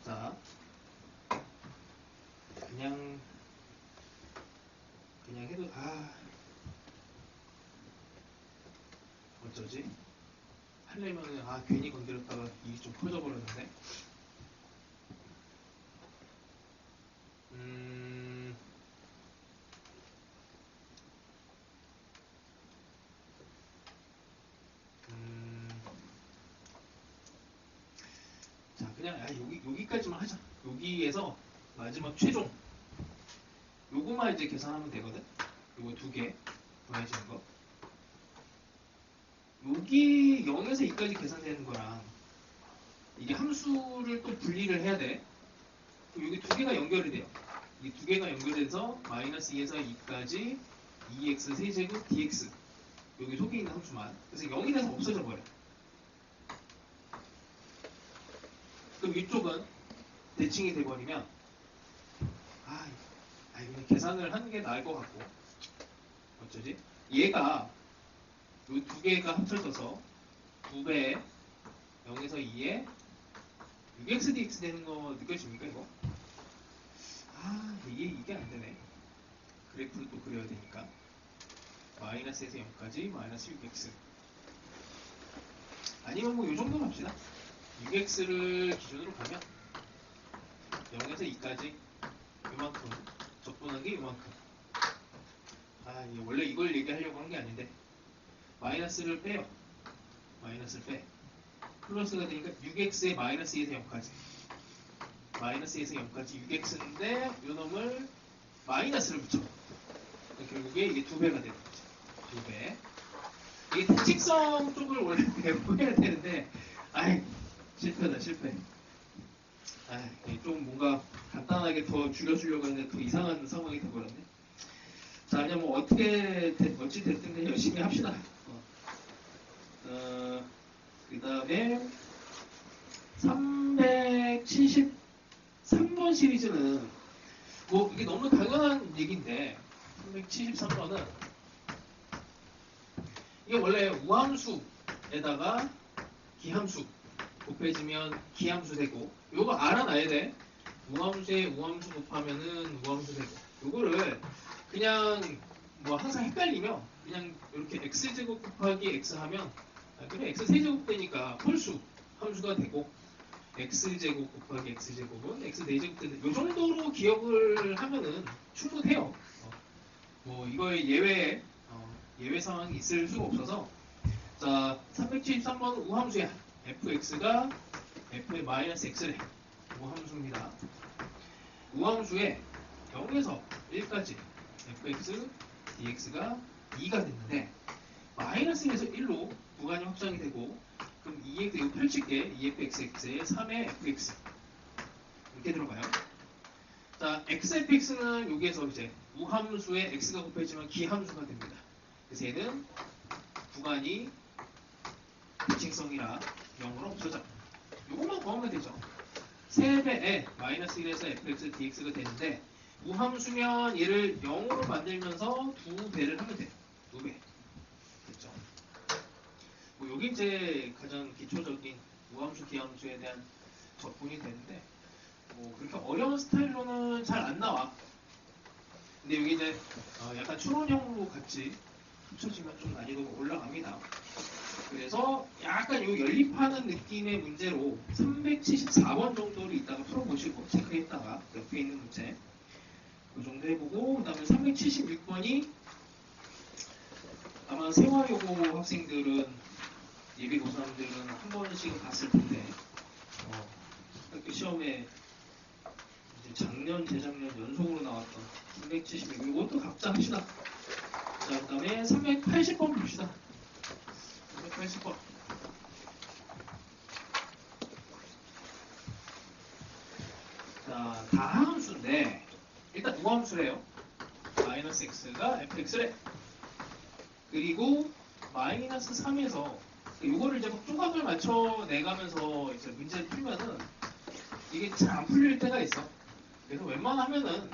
자, 그냥 해도 어쩌지? 하려면은 괜히 건드렸다가 일이 좀 커져버렸는데. 자, 그냥 여기까지만 하자. 여기에서 마지막 최종 요거만 이제 계산하면 되거든. 요거 2개 더해지는 거. 여기 0에서 2까지 계산되는 거랑 이게 함수를 또 분리를 해야 돼. 그럼 여기 2개가 연결이 돼요. 이 2개가 연결돼서 마이너스 2에서 2까지 2x 세제곱 dx. 여기 속에 있는 함수만. 그래서 0이 돼서 없어져 버려. 그럼 이쪽은 대칭이 돼버리면 그냥 계산을 하는 게 나을 것 같고. 어쩌지? 얘가 이 2개가 합쳐져서 2배 0에서 2에 6x dx 되는 거 느껴집니까 이거? 이게 안 되네. 그래프를 또 그려야 되니까. 마이너스에서 0까지 마이너스 6x. 아니면 뭐 이 정도 합시다. 6x를 기준으로 가면 0에서 2까지 요만큼 적분한 게 요만큼. 원래 이걸 얘기하려고 한 게 아닌데 마이너스를 빼요. 마이너스를 빼. 플러스가 되니까 6x에 마이너스 2에서 0까지. 마이너스 2에서 0까지 6x인데 요 놈을 마이너스를 붙여. 결국에 이게 2배가 되는 거죠. 2배. 이게 대칭성 쪽을 원래 배워야 되는데, 아이, 실패다, 실패. 아이, 좀 뭔가 간단하게 더 줄여주려고 했는데 더 이상한 상황이 돼버렸네. 자, 그냥 뭐 어떻게, 어찌 됐든 그냥 열심히 합시다. 그 다음에 373번 시리즈는 뭐 이게 너무 당연한 얘기인데 373번은 이게 원래 우함수에다가 기함수 곱해지면 기함수 되고 요거 알아놔야 돼. 우함수에 우함수 곱하면은 우함수 되고 요거를 그냥 뭐 항상 헷갈리면 그냥 이렇게 x제곱 곱하기 x 하면 그냥 x 세제곱 되니까 홀수 함수가 되고 x제곱 곱하기 x제곱은 x 4제곱 되는 요 정도로 기억을 하면은 충분해요. 뭐 이거에 예외 상황이 있을 수가 없어서 자 373번은 우함수야. fx가 f의 마이너스 x래. 우함수입니다. 우함수에 0에서 1까지 fx dx가 2가 됐는데 마이너스 1에서 1로 구간이 확장이 되고 그럼 2에 이거 펼칠게 2fxx에 3의 fx 이렇게 들어가요. 자 xfx는 여기에서 이제 우함수에 x가 곱해지면 기함수가 됩니다. 그래서 얘는 구간이 대칭성이라 0으로 없어져. 요것만 구하면 되죠. 3배에 마이너스 1에서 fx dx가 되는데 우함수면 얘를 0으로 만들면서 2배를 하면 돼. 2배. 됐죠? 뭐 여기 이제 가장 기초적인 우함수 기함수에 대한 접근이 되는데 뭐 그렇게 어려운 스타일로는 잘 안 나와. 근데 여기 이제 약간 추론형으로 같이 합쳐지면 좀 난이도가 올라갑니다. 그래서 약간 요 연립하는 느낌의 문제로 374번 정도를 이따가 풀어보시고 체크했다가 옆에 있는 문제 그 정도 해보고 그 다음에 376번이 아마 생활여고 학생들은 예비 고3들은 한 번씩은 봤을 텐데 학교 시험에 이제 작년, 재작년 연속으로 나왔던 376 이것도 각자 합시다. 자, 그 다음에 380번 봅시다. 380번. 자, 다함수인데 일단 우함수래요. 마이너스 x가 fx래. 그리고 마이너스 3에서 이거를 이제 막 조각을 맞춰 내가면서 이제 문제를 풀면은 이게 잘 안 풀릴 때가 있어. 그래서 웬만하면은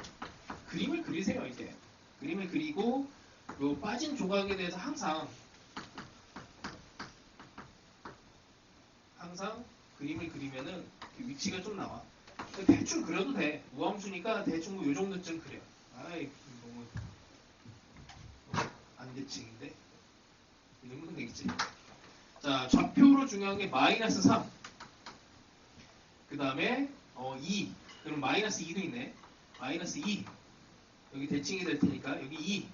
그림을 그리세요. 이제 그림을 그리고 요 빠진 조각에 대해서 항상 그림을 그리면은 위치가 좀 나와. 대충 그려도 돼. 우함수니까 대충 뭐 요 정도쯤 그려. 아이 너무 안대칭인데 이 정도면 되겠지. 자 좌표로 중요한 게 마이너스 3. 그 다음에 2. 그럼 마이너스 2도 있네. 마이너스 2. 여기 대칭이 될 테니까 여기 2.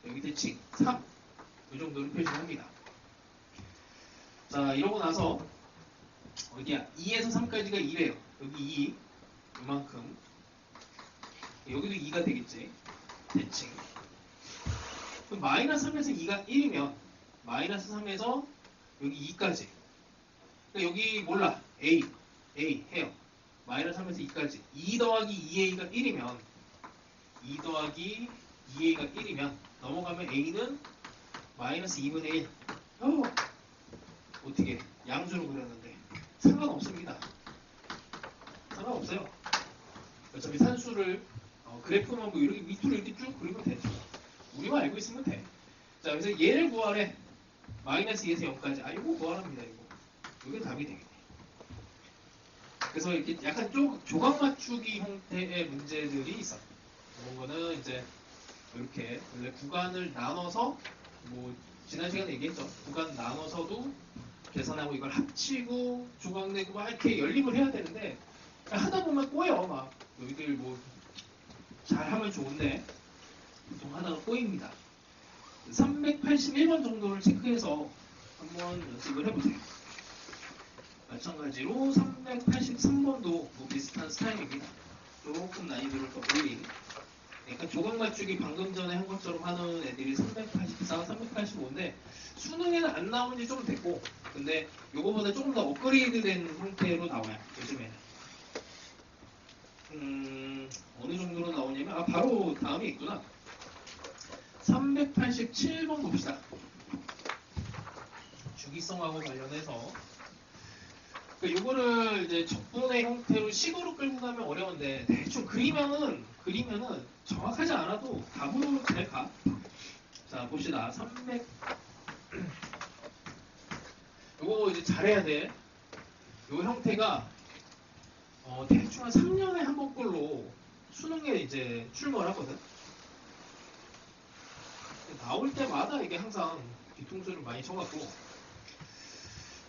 여기 대칭 3. 이 정도는 표시합니다. 자 이러고 나서 어디야? 2에서 3까지가 2래요. 여기 2. 이만큼. 여기도 2가 되겠지. 대칭. 그럼 마이너스 3에서 2가 1이면 마이너스 3에서 여기 2까지. 그러니까 여기 몰라. A 해요. 마이너스 3에서 2까지. 2 더하기 2a가 1이면 2 더하기 2a가 1이면 넘어가면 a는 마이너스 2분의 1. 어떻게 양수로 그렸는데 상관없습니다. 상관없어요. 어차피 산수를 그래프만 뭐 이렇게 밑으로 이렇게 쭉 그리면 되죠. 우리만 알고 있으면 돼. 자, 그래서 얘를 구하래. 마이너스 2에서 0까지. 아, 이거 구하랍니다. 이게 답이 되겠네. 그래서 이렇게 약간 조각 맞추기 형태의 문제들이 있어. 그런 거는 이제 이렇게 원래 구간을 나눠서 뭐 지난 시간에 얘기했죠. 구간 나눠서도 계산하고 이걸 합치고 조각 내고 막 이렇게 연립을 해야 되는데 하다 보면 꼬여. 막 너희들 뭐 잘하면 좋은데 보통 하다가 꼬입니다. 381번 정도를 체크해서 한번 연습을 해보세요. 마찬가지로 383번도 뭐 비슷한 스타일입니다. 조금 난이도를 더 올린. 그러니까 조각 맞추기 방금 전에 한 것처럼 하는 애들이 384, 385인데 수능에는 안 나온 지 좀 됐고, 근데 요거보다 조금 더 업그레이드된 형태로 나와요. 요즘에는. 어느 정도로 나오냐면, 바로 다음에 있구나. 387번 봅시다. 주기성하고 관련해서. 그러니까 요거를 이제 적분의 형태로 식으로 끌고 가면 어려운데, 대충 그리면은 정확하지 않아도 답으로 잘 가. 자, 봅시다. 300. 요거 이제 잘해야 돼. 요 형태가 대충 한 3년에 한 번꼴로 수능에 이제 출몰 하거든. 나올 때마다 이게 항상 뒤통수를 많이 쳐갖고.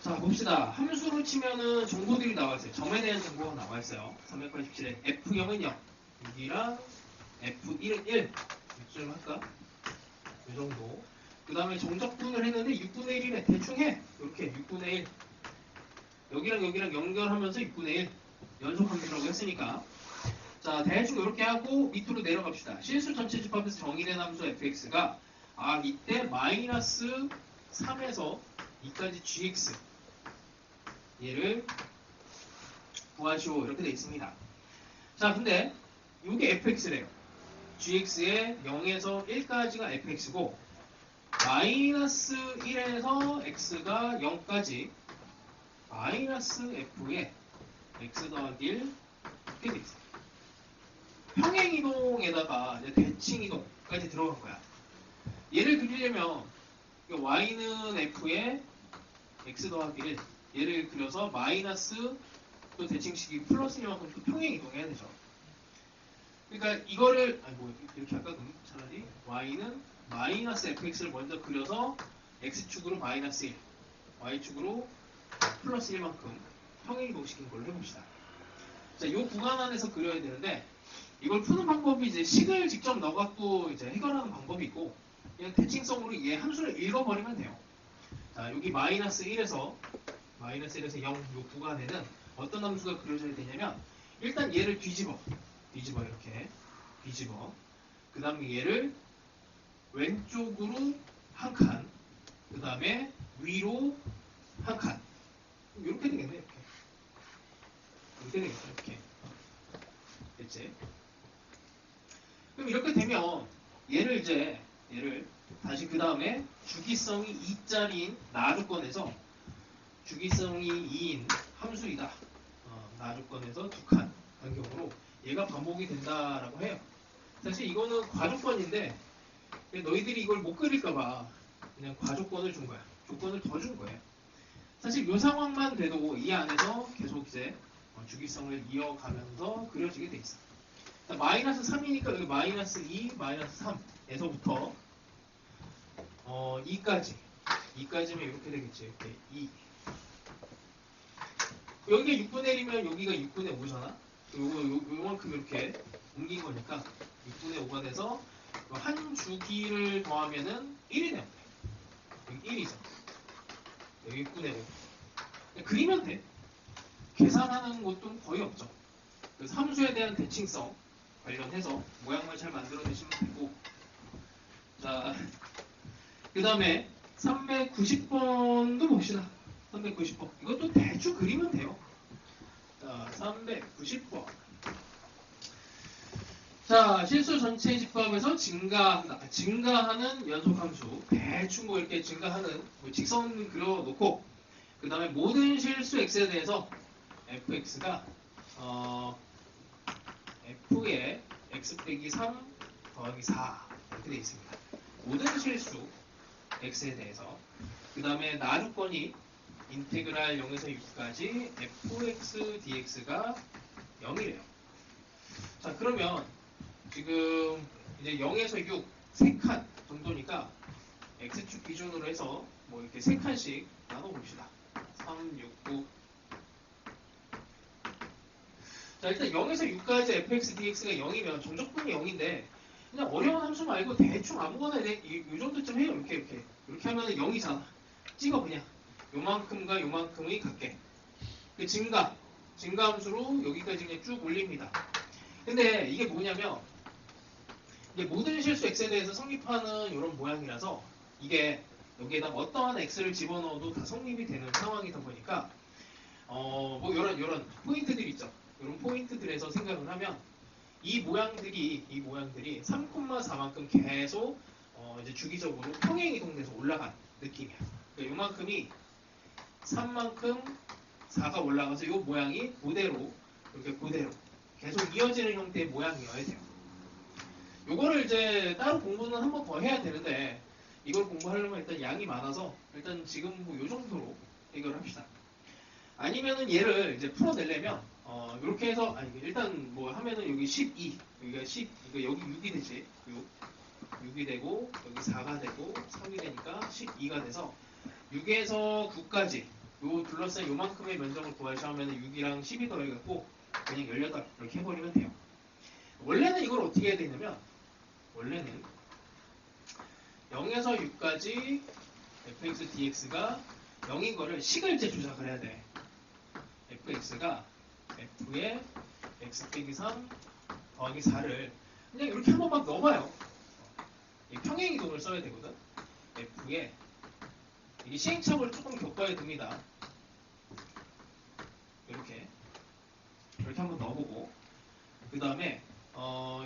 자, 봅시다. 함수로 치면은 정보들이 나와있어요. 점에 대한 정보가 나와있어요. 387에 F0은 0, 6이랑 F1은 1. 이쯤 할까? 이 정도. 그 다음에 정적분을 했는데 6분의 1이네. 대충 해. 이렇게 6분의 1. 여기랑 여기랑 연결하면서 6분의 1. 연속함수라고 했으니까. 자, 대충 이렇게 하고 밑으로 내려갑시다. 실수 전체 집합에서 정의된 함수 fx가 이때 마이너스 3에서 2까지 gx 얘를 구하시오. 이렇게 돼 있습니다. 자, 근데 이게 fx래요. gx의 0에서 1까지가 fx고 마이너스 1에서 x가 0까지 마이너스 f의 x 더하기 1 이렇게 돼 있어요. 평행이동에다가 이제 대칭이동까지 들어간 거야. 얘를 그리려면 y는 f의 x 더하기 1 얘를 그려서 마이너스 또 대칭식이 플러스이만큼 또 평행이동해야 되죠. 그러니까 이거를 이렇게 할까 그럼 차라리 y는 마이너스 fx를 먼저 그려서 x축으로 마이너스 1 y축으로 플러스 1만큼 평행이동시킨 걸로 해봅시다. 자, 이 구간 안에서 그려야 되는데 이걸 푸는 방법이 이제 식을 직접 넣어갖고 이제 해결하는 방법이 있고 그냥 대칭성으로 얘 함수를 읽어버리면 돼요. 자, 여기 마이너스 1에서 0 이 구간에는 어떤 함수가 그려져야 되냐면 일단 얘를 뒤집어 이렇게 뒤집어. 그 다음에 얘를 왼쪽으로 한 칸, 그 다음에 위로 한 칸. 이렇게 되겠네. 이렇게 되겠어. 이렇게. 됐지? 그럼 이렇게 되면 얘를 다시 그 다음에 주기성이 2짜리인 나조건에서 주기성이 2인 함수이다. 나조건에서 두 칸 간격으로 얘가 반복이 된다라고 해요. 사실 이거는 과조건인데 너희들이 이걸 못 그릴까봐 그냥 과조건을 준 거야. 조건을 더 준 거예요. 사실 이 상황만 돼도 이 안에서 계속 이제 주기성을 이어가면서 그려지게 돼 있어. 마이너스 3이니까 여기 마이너스 2, 마이너스 3에서부터 2까지면 이렇게 되겠지. 이렇게 2. 여기가 6분의 1이면 여기가 6분의 5잖아. 요만큼 이렇게 옮긴 거니까 6분의 5가 돼서 한 주기를 더하면은 1이 돼요. 여기 1이죠. 여기 6분의 5. 그리면 돼. 계산하는 것도 거의 없죠. 그래서 함수에 대한 대칭성 관련해서 모양을 잘 만들어내시면 되고. 자, 그 다음에 390번도 봅시다. 390번. 이것도 대충 그리면 돼요. 자, 390번. 자, 실수 전체 집합에서 증가하는 연속함수. 대충 뭐 이렇게 증가하는 직선 그려놓고, 그 다음에 모든 실수 x에 대해서 fx가 f의 x 빼기 3 더하기 4 이렇게 되어 있습니다. 모든 실수 x에 대해서. 그 다음에 나조건이 인테그랄 0에서 6까지 fx dx가 0이래요. 자, 그러면 지금 이제 0에서 6 3칸 정도니까 x축 기준으로 해서 뭐 이렇게 3칸씩 나눠봅시다. 3, 6, 9. 자, 일단 0에서 6까지 fx dx가 0이면 정적분이 0인데 그냥 어려운 함수 말고 대충 아무거나 이 정도쯤 해요. 이렇게 하면 0이잖아. 찍어 그냥 요만큼과 요만큼의 각계. 그 증가함수로 여기까지 그냥 쭉 올립니다. 근데 이게 뭐냐면 이게 모든 실수 x에 대해서 성립하는 이런 모양이라서 이게 여기에다 어떠한 x를 집어넣어도 다 성립이 되는 상황이다 보니까 뭐 이런 포인트들이 있죠. 이런 포인트들에서 생각을 하면 이 모양들이 3,4만큼 계속 이제 주기적으로 평행 이동돼서 올라간 느낌이야. 그러니까 요만큼이 3만큼 4가 올라가서 이 모양이 그대로 이렇게 그대로 계속 이어지는 형태의 모양이어야 돼요. 요거를 이제 따로 공부는 한 번 더 해야 되는데 이걸 공부하려면 일단 양이 많아서 일단 지금 뭐 요 정도로 해결합시다. 아니면은 얘를 이제 풀어내려면 이렇게 해서 아니 일단 뭐 하면은 여기 12 여기가 10 그러니까 여기 6이 되지 6이 되고 여기 4가 되고 3이 되니까 12가 돼서 6에서 9까지 요 둘러싼 요만큼의 면적을 구하시면 6이랑 10이 더해갖고 그냥 18 이렇게 해버리면 돼요. 원래는 이걸 어떻게 해야 되냐면 원래는 0에서 6까지 fx dx가 0인 거를 시글제 조작을 해야 돼. fx가 f의 x 빼기 3 더하기 4를 그냥 이렇게 한 번만 넣어봐요. 평행 이동을 써야 되거든. f에 이게 시행착오를 조금 겪어야 됩니다. 이렇게 한번 넣어보고 그 다음에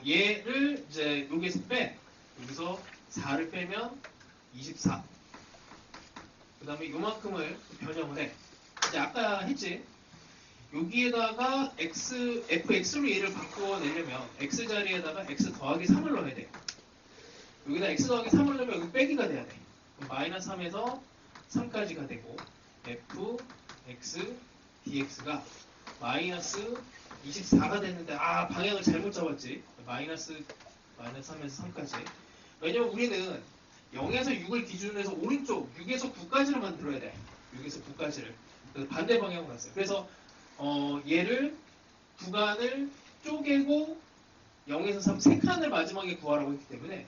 얘를 이제 여기서 여기서 4를 빼면 24. 그 다음에 요만큼을 변형을 해. 이제 아까 했지. 여기에다가 fx로 얘를 바꿔내려면 x 자리에다가 x 더하기 3을 넣어야 돼. 여기다 x 더하기 3을 넣으면 여기 빼기가 돼야 돼. 마이너스 3에서 3까지가 되고 f x dx가 마이너스 24가 됐는데 방향을 잘못 잡았지. 마이너스 3에서 3까지. 왜냐면 우리는 0에서 6을 기준으로 해서 오른쪽 6에서 9까지를 만들어야 돼. 6에서 9까지를. 그래서 반대 방향으로 갔어요. 그래서 얘를 구간을 쪼개고 0에서 3 3칸을 마지막에 구하라고 했기 때문에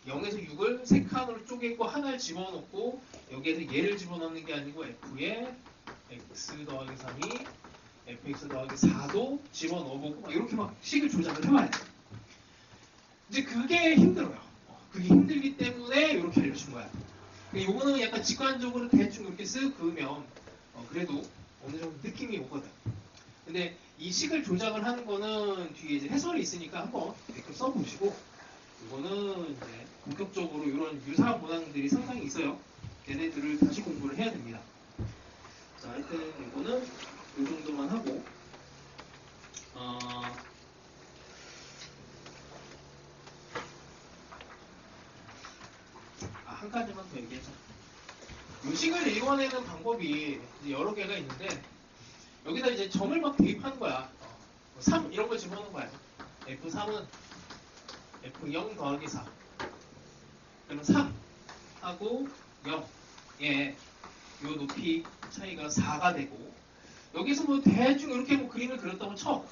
0에서 6을 3칸으로 쪼개고 하나를 집어넣고 여기에서 얘를 집어넣는 게 아니고 f에 x 더하기 3이 fx 더하기 4도 집어넣어보고 막 이렇게 막 식을 조작을 해봐야 돼. 이제 그게 힘들어요. 그게 힘들기 때문에 이렇게 알려준 거야. 요거는 약간 직관적으로 대충 이렇게 쓱 그으면 그래도 어느 정도 느낌이 오거든. 근데 이 식을 조작을 하는 거는 뒤에 이제 해설이 있으니까 한번 이렇게 써보시고 이거는 이제 본격적으로 이런 유사한 문항들이 상당히 있어요. 걔네들을 다시 공부를 해야 됩니다. 자, 하여튼 이거는 이 정도만 하고 한 가지만 더 얘기하자. 요식을 읽어내는 방법이 여러 개가 있는데 여기다 이제 점을 막 대입하는 거야. 3 이런 걸 집어넣는 거야. F3은 F0 더하기 4. 그러면 3 하고 0. 예, 요 높이 차이가 4가 되고 여기서 뭐 대충 이렇게 뭐 그림을 그렸다고 쳐.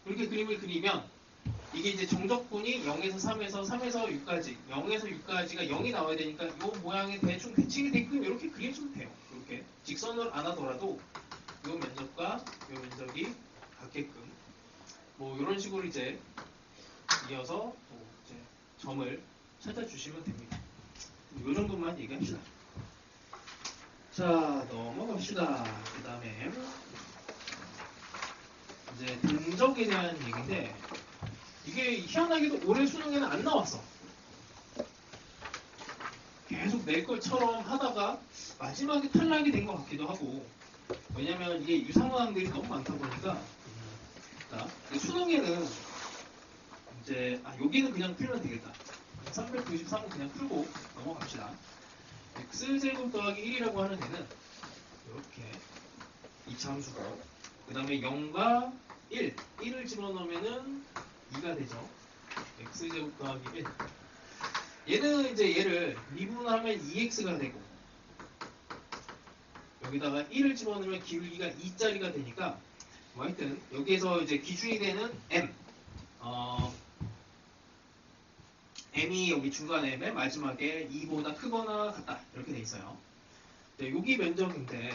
이렇게 그림을 그리면 이게 이제 정적분이 0에서 3에서 3에서 6까지 0에서 6까지가 0이 나와야 되니까 이 모양에 대충 대칭이 되게끔 이렇게 그려주면 돼요. 이렇게 직선을 안 하더라도 이 면적과 이 면적이 같게끔 뭐 이런 식으로 이제 이어서 이제 점을 찾아주시면 됩니다. 이 정도만 얘기합시다. 자, 넘어갑시다. 그 다음에 이제 등적에 대한 얘기인데 이게 희한하게도 올해 수능에는 안 나왔어. 계속 낼 것처럼 하다가 마지막에 탈락이 된 것 같기도 하고 왜냐면 이게 유사문항들이 너무 많다 보니까 수능에는 이제 여기는 그냥 풀면 되겠다. 393은 그냥 풀고 넘어갑시다. x제곱 더하기 1이라고 하는 애는 이렇게 이차함수고 그 다음에 0과 1을 집어넣으면은 2가 되죠. x제곱 더하기 1. 얘는 이제 얘를 미분하면 2x가 되고 여기다가 1을 집어넣으면 기울기가 2짜리가 되니까 뭐 하여튼 여기에서 이제 기준이 되는 m m이 여기 중간에 맨 마지막에 2보다 크거나 같다 이렇게 돼 있어요. 네, 여기 면적인데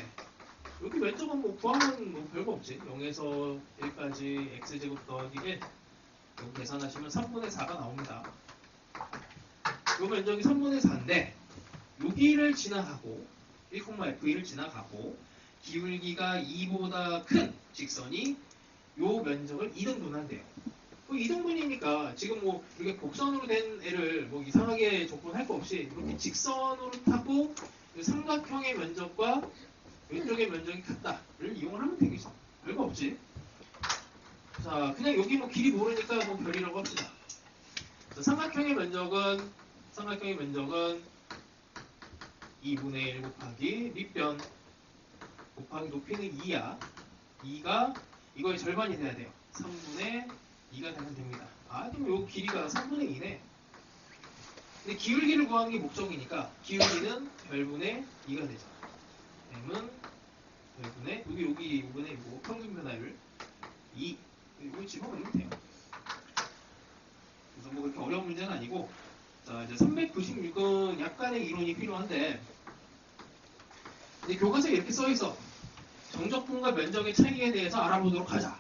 여기 면적은 뭐 구하면 뭐 별거 없지. 0에서 1까지 x제곱 더하기 1 여기 계산하시면 3분의 4가 나옵니다. 이 면적이 3분의 4인데 여기를 지나가고 1,f를 지나가고 기울기가 2보다 큰 직선이 요 면적을 2등분한대요. 2등분이니까 지금 뭐 이렇게 곡선으로 된 애를 뭐 이상하게 조건할 거 없이 이렇게 직선으로 타고 삼각형의 면적과 왼쪽의 면적이 같다를 이용을 하면 되겠죠. 별거 없지. 자, 그냥 여기 뭐 길이 모르니까 뭐 별이라고 합시다. 자, 삼각형의 면적은 2분의 1 곱하기 밑변 곱하기 높이는 2야. 2가 이거의 절반이 돼야 돼요. 3분의 2가 되면 됩니다. 아, 그럼 요 길이가 3분의 2네. 근데 기울기를 구하는 게 목적이니까 기울기는 별분의 2가 되죠. m은 별분의 여기 5분의 뭐 평균 변화율 2 이거 집어넣으면 돼요. 그래서 뭐 그렇게 어려운 문제는 아니고 자 이제 396은 약간의 이론이 필요한데 이제 교과서에 이렇게 써있어. 정적분과 면적의 차이에 대해서 알아보도록 하자.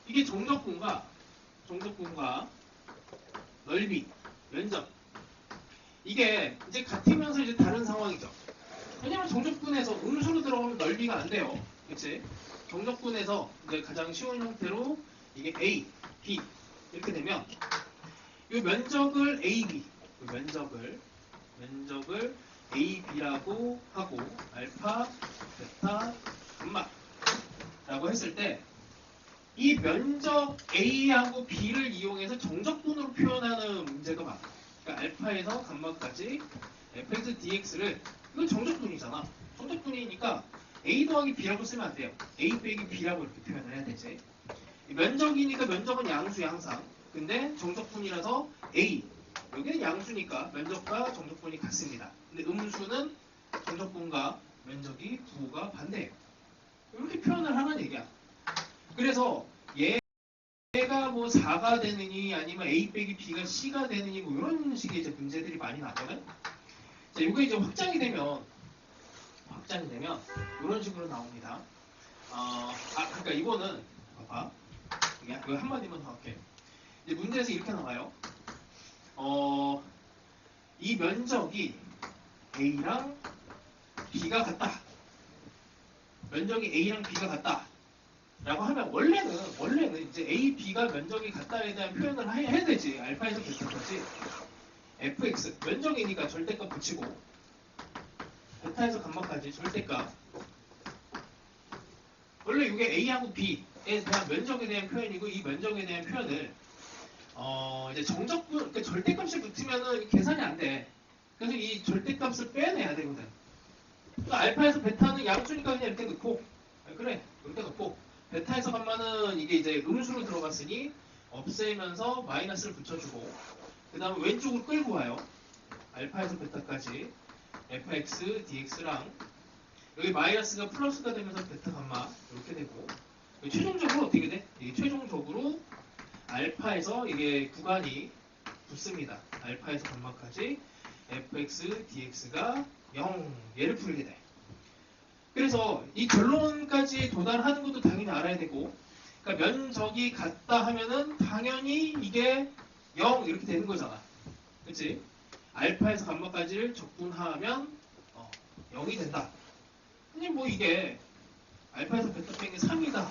이게 정적분과 넓이, 면적 이게 이제 같으면서 이제 다른 상황이죠. 왜냐면 정적분에서 음수로 들어가면 넓이가 안 돼요. 그치? 정적분에서 이제 가장 쉬운 형태로 이게 A, B 이렇게 되면 이 면적을 AB, 면적을 AB라고 하고 알파, 베타, 감마라고 했을 때 이 면적 A하고 B를 이용해서 정적분으로 표현하는 문제가 많아. 그러니까 알파에서 감마까지 fx dx를 이건 정적분이잖아. 정적분이니까 A 더하기 B라고 쓰면 안 돼요. A 빼기 B라고 이렇게 표현을 해야 되지. 면적이니까 면적은 양수야 항상. 근데 정적분이라서 A 여기는 양수니까 면적과 정적분이 같습니다. 근데 음수는 정적분과 면적이 부호가 반대예요. 이렇게 표현을 하는 얘기야. 그래서 얘가 뭐 4가 되느니 아니면 A 빼기 B가 C가 되느니 뭐 이런 식의 이제 문제들이 많이 나거든. 자, 이게 이제 확장이 되면 이런 식으로 나옵니다. 그러니까 이거는 봐봐. 이거 한마디만 더 할게. 이제 문제에서 이렇게 나와요. 이 면적이 A랑 B가 같다. 면적이 A랑 B가 같다. 라고 하면 원래는 이제 A, B가 면적이 같다에 대한 표현을 해야 되지. 알파에서 베타까지. fx 면적이니까 절대값 붙이고 베타에서 감마까지 절대값. 원래 이게 A하고 B에 대한 면적에 대한 표현이고 이 면적에 대한 표현을 이제 정적분, 그러니까 절대값이 붙으면은 계산이 안 돼. 그래서 이 절대값을 빼내야 되거든. 그러니까 알파에서 베타는 양수니까 그냥 이렇게 넣고, 그래, 이렇게 넣고, 베타에서 감마는 이게 이제 음수로 들어갔으니 없애면서 마이너스를 붙여주고, 그 다음에 왼쪽으로 끌고 와요. 알파에서 베타까지 fx, dx랑 여기 마이너스가 플러스가 되면서 베타 감마 이렇게 되고 최종적으로 어떻게 돼? 이게 최종적으로 알파에서 이게 구간이 붙습니다. 알파에서 감마까지 fx, dx가 0 얘를 풀게 돼. 그래서 이 결론까지 도달하는 것도 당연히 알아야 되고 그러니까 면적이 같다 하면은 당연히 이게 0 이렇게 되는 거잖아. 그치? 알파에서 감마까지를 적분하면 0이 된다. 근데 뭐 이게 알파에서 베타 빼기 3이다.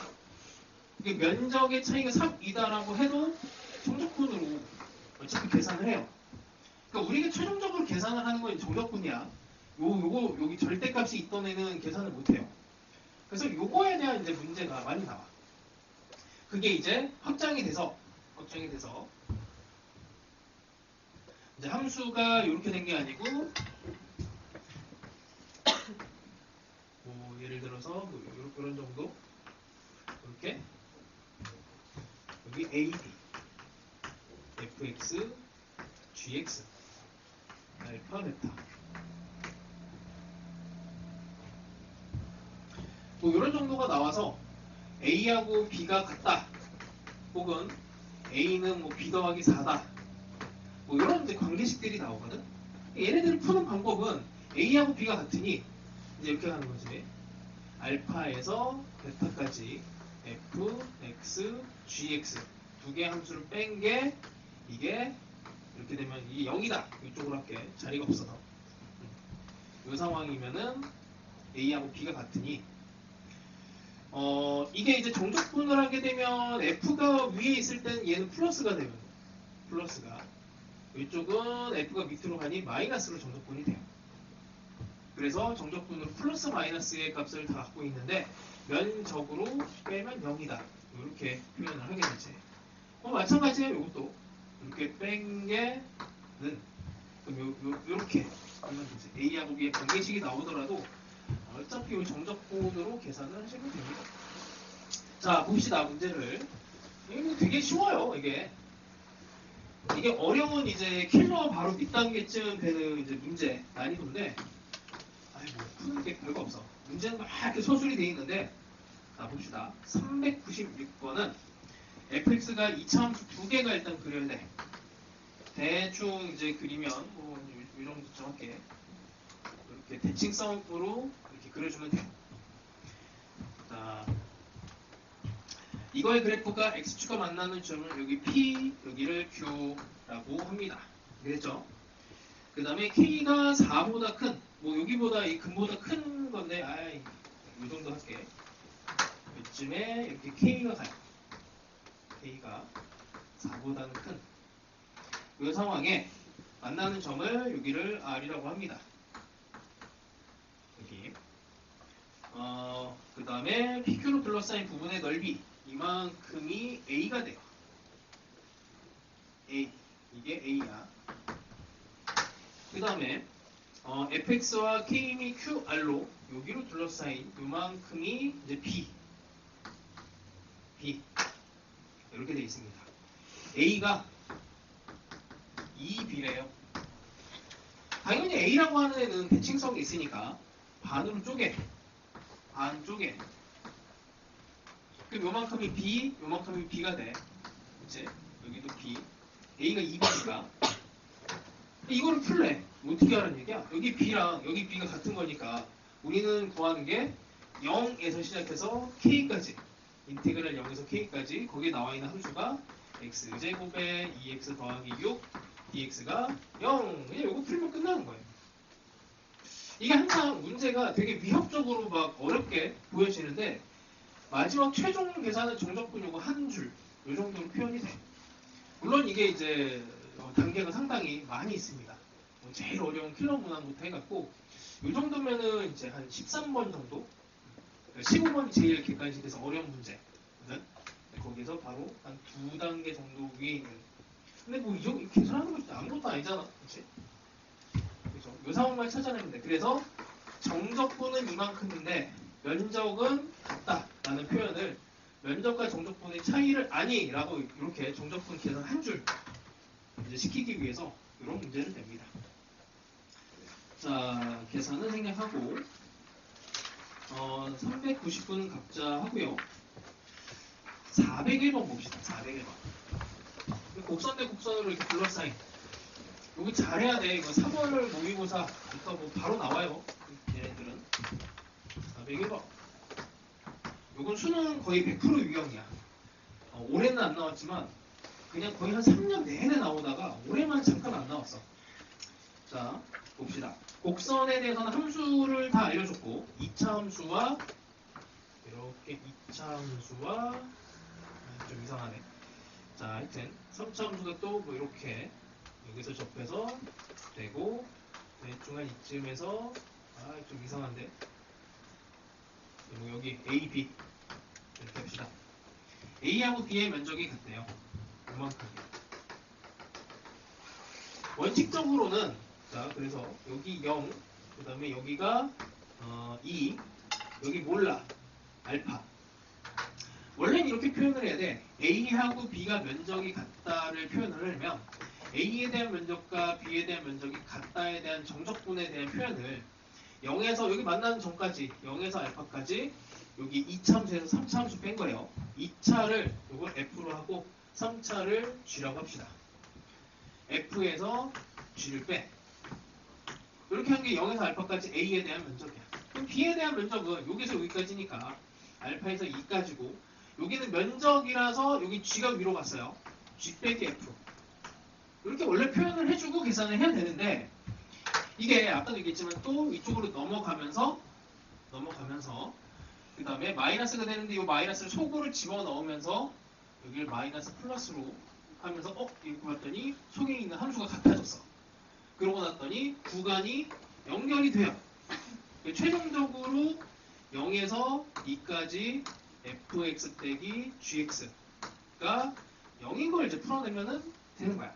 이게 면적의 차이가 3이다라고 해도 정적분으로 어차피 계산을 해요. 그러니까 우리가 최종적으로 계산을 하는 건 정적분이야. 요거 여기 절대값이 있던 애는 계산을 못해요. 그래서 요거에 대한 이제 문제가 많이 나와. 그게 이제 확장이 돼서 이제 함수가 이렇게 된 게 아니고 뭐 예를 들어서 뭐 이런 정도 이렇게 여기 a, b, fx, gx, 알파, 베타 뭐 이런 정도가 나와서 a하고 b가 같다 혹은 a는 뭐 b 더하기 4다 뭐 이런 이제 관계식들이 나오거든. 얘네들을 푸는 방법은 a하고 b가 같으니 이제 이렇게 가는 거지. 알파에서 베타까지 f, x, gx 두 개의 함수를 뺀 게 이게 이렇게 되면 이게 0이다. 이쪽으로 할게. 자리가 없어서. 이 상황이면은 a하고 b가 같으니 이게 이제 정적분을 하게 되면 f가 위에 있을 때는 얘는 플러스가 되면 플러스가 이쪽은 f가 밑으로 가니 마이너스로 정적분이 돼요. 그래서 정적분으로 플러스 마이너스의 값을 다 갖고 있는데 면적으로 빼면 0이다. 이렇게 표현을 하게 되지. 마찬가지예요. 이것도 이렇게 뺀 게는 그럼 요렇게 하면 되지. a하고 b의 관계식이 나오더라도 어차피 이 정적분으로 계산을 하시면 됩니다. 자, 봅시다. 문제를. 이거 되게 쉬워요. 이게 어려운 이제 킬러 바로 밑단계쯤 되는 이제 문제 난이도인데 뭐 푸는 게 별거 없어. 문제는 막 이렇게 서술이 돼 있는데 자, 봅시다. 396번은 fx가 2차함수 두 개가 일단 그려야 돼. 대충 이제 그리면 이 정도쯤 할게. 이렇게 대칭성으로 이렇게 그려주면 돼요. 자, 이거의 그래프가 x축과 만나는 점을 여기 P, 여기를 Q라고 합니다. 그랬죠? 그 다음에 K가 4보다 큰, 여기보다 이 근보다 큰 건데, 이 정도 할게. 이쯤에 이렇게 K가 가요. K가 4보다는 큰. 이 상황에 만나는 점을 여기를 R이라고 합니다. 여기. 그 다음에 PQ로 둘러싸인 부분의 넓이. 이만큼이 A가 돼요. A. 이게 A야. 그 다음에 fx와 k 및 qr로 여기로 둘러싸인 이만큼이 이제 b. 이렇게 되어 있습니다. a가 2b래요. 당연히 a라고 하는 애는 대칭성이 있으니까 반으로 쪼개. 반 쪼개. 그럼 요만큼이 b, 요만큼이 b가 돼. 그치? 여기도 b. a가 2b니까. 이거를 풀래. 어떻게 하라는 얘기야? 여기 b랑 여기 b가 같은 거니까 우리는 구하는 게 0에서 시작해서 k까지 인테그랄 0에서 k까지 거기에 나와 있는 함수가 x제곱에 2x 더하기 6 dx가 0. 그냥 이거 풀면 끝나는 거예요. 이게 항상 문제가 되게 위협적으로 막 어렵게 보여지는데 마지막 최종 계산은 정적분 요거 한 줄 이 정도로 표현이 돼. 물론 이게 이제 단계가 상당히 많이 있습니다. 제일 어려운 킬러 문항부터 해갖고 이 정도면은 이제 한 13번 정도 15번 제일 객관식에서 어려운 문제거든. 거기서 바로 한 2단계 정도 위에 있는 근데 이 정도 계산하는 거 아무것도 아니잖아. 그치? 그죠? 이 상황만 찾아내면 돼. 그래서 정적분은 이만큼인데 면적은 같다라는 표현을 면적과 정적분의 차이를 아니라고 이렇게 정적분 계산 한 줄 이제 시키기 위해서 이런 문제를 냅니다. 자, 계산은 생략하고 390분은 각자 하고요. 401번 봅시다. 401번. 곡선 대 곡선으로 이렇게 둘러싸인. 여기 잘해야 돼. 이거 3월 모의고사부터 바로 나와요. 얘네들은. 401번. 이건 수능 거의 100% 유형이야. 올해는 안 나왔지만 그냥 거의 한 3년 내내 나오다가 올해만 잠깐 안 나왔어. 자, 봅시다. 곡선에 대해서는 함수를 다 알려줬고 2차 함수와 이렇게 2차 함수와 좀 이상하네. 자, 하여튼 3차 함수가 또 이렇게 여기서 접해서 되고 대충 한 이쯤에서 좀 이상한데 여기 A, B 이렇게 합시다. A하고 B의 면적이 같대요. 이만큼. 원칙적으로는 자, 그래서 여기 0, 그 다음에 여기가 2, 여기 몰라, 알파. 원래는 이렇게 표현을 해야 돼. A하고 B가 면적이 같다를 표현을 하려면 A에 대한 면적과 B에 대한 면적이 같다에 대한 정적분에 대한 표현을 0에서 여기 만나는 점까지 0에서 알파까지 여기 2차 함수에서 3차 함수 뺀 거예요. 2차를 이걸 F로 하고 3차를 G라고 합시다. F에서 G를 빼. 이렇게 한 게 0에서 알파까지 A에 대한 면적이야. 그럼 B에 대한 면적은 여기서 여기까지니까 알파에서 2까지고 여기는 면적이라서 여기 G가 위로 갔어요. G 빼기 F. 이렇게 원래 표현을 해주고 계산을 해야 되는데 이게 아까도 얘기했지만 또 이쪽으로 넘어가면서 그 다음에 마이너스가 되는데 이 마이너스를 속으로 집어넣으면서 여기를 마이너스 플러스로 하면서 이거 봤더니 속에 있는 함수가 같아졌어. 그러고 났더니 구간이 연결이 돼요. 최종적으로 0에서 2까지 fx 빼기 gx가 0인 걸 이제 풀어내면은 되는 거야.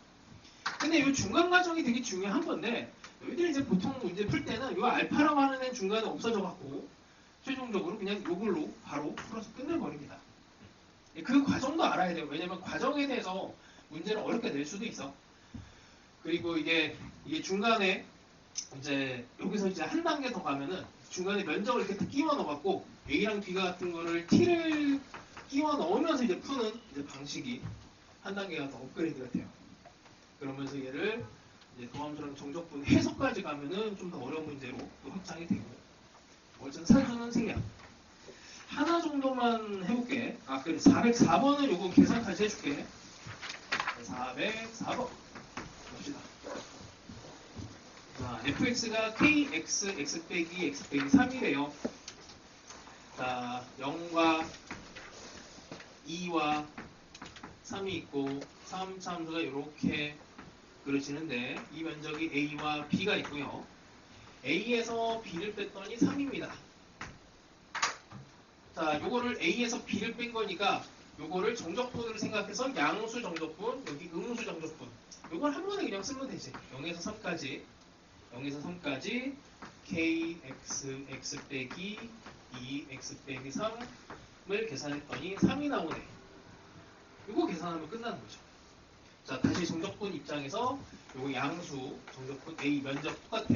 근데 이 중간 과정이 되게 중요한 건데 너희들이 이제 보통 문제 풀 때는 이 알파라고 하는 애는 중간에 없어져 갖고 최종적으로 그냥 이걸로 바로 풀어서 끝내버립니다. 그 과정도 알아야 돼요. 왜냐면 과정에 대해서 문제를 어렵게 낼 수도 있어. 그리고 이게 중간에 이제 여기서 이제 한 단계 더 가면은 중간에 면적을 이렇게 끼워 넣어갖고 A랑 B 같은 거를 T를 끼워 넣으면서 이제 푸는 이제 방식이 한 단계가 더 업그레이드가 돼요. 그러면서 얘를 이제 도함수랑 정적분 해석까지 가면은 좀 더 어려운 문제로 또 확장이 되고 어쨌든 산수는 생략. 하나 정도만 해볼게. 그래 404번은 요거 계산까지 해줄게. 404번 봅시다. 자, fx가 kx, x 빼기 x 빼기 3이래요. 자, 0과 2와 3이 있고 3차 함수가 이렇게 그려지는데 이 면적이 a와 b가 있고요. a에서 b를 뺐더니 3입니다. 자, 요거를 a에서 b를 뺀 거니까 요거를 정적분으로 생각해서 양수 정적분, 여기 음수 정적분. 요걸 한 번에 그냥 쓰면 되지. 0에서 3까지 kx, x 빼기 2, x 빼기 3을 계산했더니 3이 나오네. 이거 계산하면 끝나는 거죠. 자, 다시 정적분 입장에서 요거 양수, 정적분 A 면적 똑같아.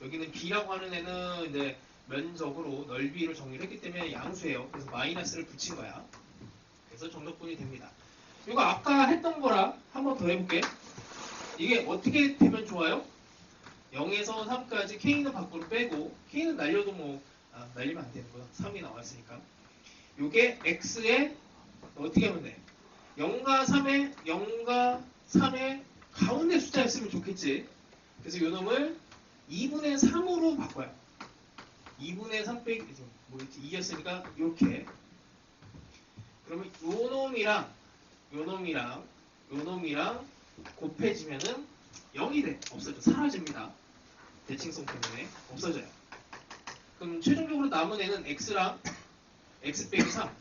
여기는 B라고 하는 애는 이제 면적으로 넓이를 정의를 했기 때문에 양수예요. 그래서 마이너스를 붙인 거야. 그래서 정적분이 됩니다. 이거 아까 했던 거랑 한 번 더 해볼게. 이게 어떻게 되면 좋아요? 0에서 3까지 K는 밖으로 빼고 K는 날려도 뭐 날리면 안 되는 거야. 3이 나왔으니까. 요게 X에 어떻게 하면 돼? 0과 3의 가운데 숫자였으면 좋겠지. 그래서 요 놈을 2분의 3으로 바꿔요. 2분의 3 빼기 뭐였지? 2였으니까 이렇게. 그러면 요 놈이랑 곱해지면은 0이 돼. 없어져. 사라집니다. 대칭성 때문에 없어져요. 그럼 최종적으로 남은 애는 x랑 x 빼기 3.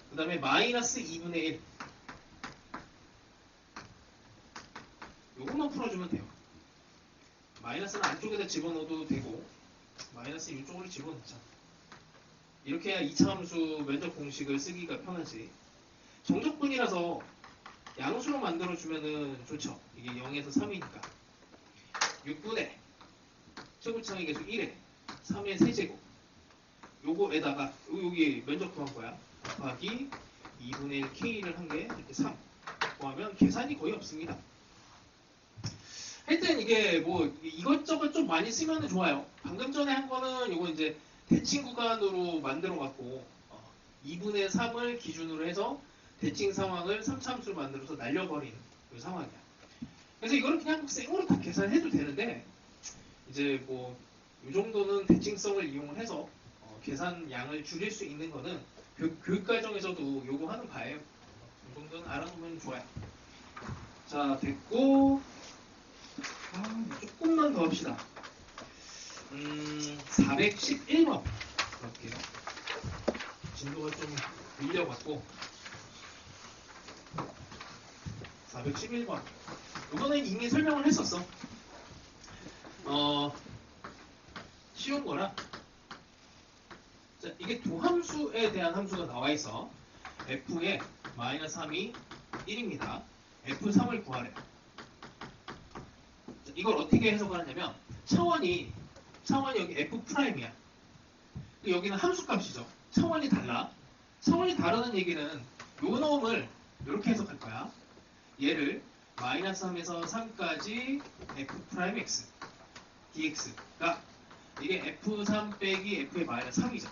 그 다음에 마이너스 2분의 1. 요것만 풀어주면 돼요. 마이너스는 안쪽에다 집어넣어도 되고 마이너스 이쪽으로 집어넣자. 이렇게 해야 2차 함수 면적 공식을 쓰기가 편하지. 정적분이라서 양수로 만들어주면은 좋죠. 이게 0에서 3이니까. 6분의 최고차의 계수 1에 3의 세제곱. 요거에다가 여기 면적 구한 거야. 곱하기 2분의 1 k를 한 게 이렇게 3. 구하면 계산이 거의 없습니다. 하여튼 이게 뭐 이것저것 좀 많이 쓰면 좋아요. 방금 전에 한 거는 요거 이제 대칭 구간으로 만들어 갖고 2분의 3을 기준으로 해서 대칭 상황을 3차함수로 만들어서 날려버린 그 상황이야. 그래서 이거는 그냥 생으로 다 계산해도 되는데 이제 뭐 이 정도는 대칭성을 이용을 해서 계산 양을 줄일 수 있는 거는 교육 과정에서도 요구하는 바예요. 이 정도는 알아놓으면 좋아요. 자, 됐고 조금만 더 합시다. 411번 볼게요. 진도가 좀 밀려갖고 411번 이거는 이미 설명을 했었어. 쉬운 거라. 자, 이게 도함수에 대한 함수가 나와 있어. f에 마이너스 3이 1입니다. f3을 구하래요. 자, 이걸 어떻게 해석하냐면 차원이 여기 f'이야. 여기는 함수값이죠. 차원이 달라. 차원이 다르다는 얘기는 요 놈을 이렇게 해석할 거야. 얘를 마이너스 3에서 3까지 f'x dx가 이게 F3 빼기 F의 마이너스 3이죠.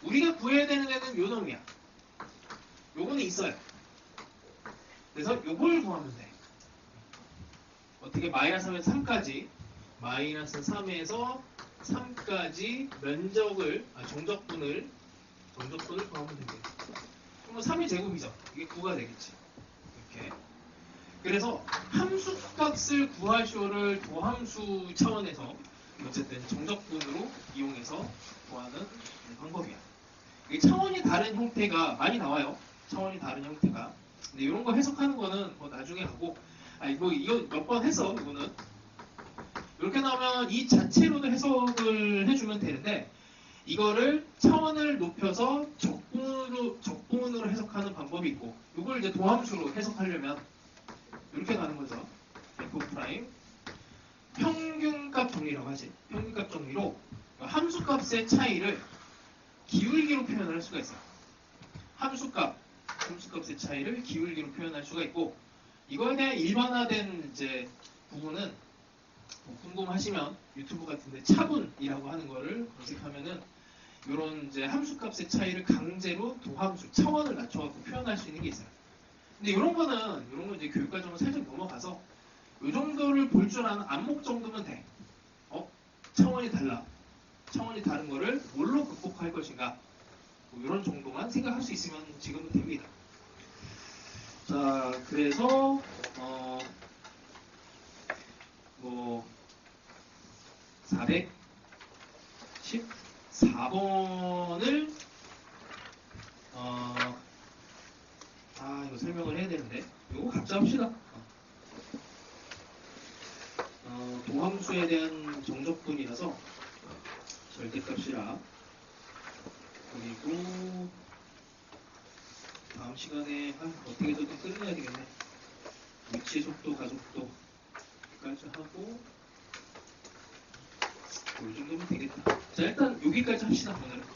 우리가 구해야 되는 애는 요 놈이야. 요거는 있어요. 그래서 요걸 구하면 돼. 어떻게 마이너스 3에서 3까지 마이너스 3에서 3까지 면적을 정적분을 구하면 되겠죠. 그러면 3의 제곱이죠. 이게 9가 되겠지. 이렇게. 그래서 함수값을 구하시오를 도함수 차원에서 어쨌든 정적분으로 이용해서 구하는 방법이야. 이게 차원이 다른 형태가 많이 나와요. 차원이 다른 형태가. 근데 이런 거 해석하는 거는 뭐 나중에 하고, 뭐 이거 몇 번 했어, 이거는. 이렇게 나오면 이 자체로도 해석을 해주면 되는데, 이거를 차원을 높여서 적분으로 해석하는 방법이 있고, 이걸 이제 도함수로 해석하려면 이렇게 가는 거죠. F 프라임 평균값 정리라고 하지. 평균값 정리로 함수값의 차이를 기울기로 표현을 할 수가 있어요. 함수값의 차이를 기울기로 표현할 수가 있고, 이거에 대한 일반화된 이제 부분은 뭐 궁금하시면 유튜브 같은데 차분이라고 하는 거를 검색하면은 이런 이제 함수값의 차이를 강제로 도함수 차원을 낮춰갖고 표현할 수 있는 게 있어요. 근데 이런 거 이제 교육과정을 살짝 넘어가서 이 정도를 볼 줄 아는 안목 정도면 돼. 차원이 달라. 차원이 다른 거를 뭘로 극복할 것인가. 뭐 이런 정도만 생각할 수 있으면 지금은 됩니다. 자, 그래서 뭐 414번을 이거 설명을 해야 되는데 이거 각자 합시다. 도함수에 대한 정적분이라서 절대값이라. 그리고 다음 시간에 어떻게든 또 끝내야 되겠네. 위치 속도, 가속도까지 하고 이 정도면 되겠다. 자, 일단 여기까지 합시다. 오늘은.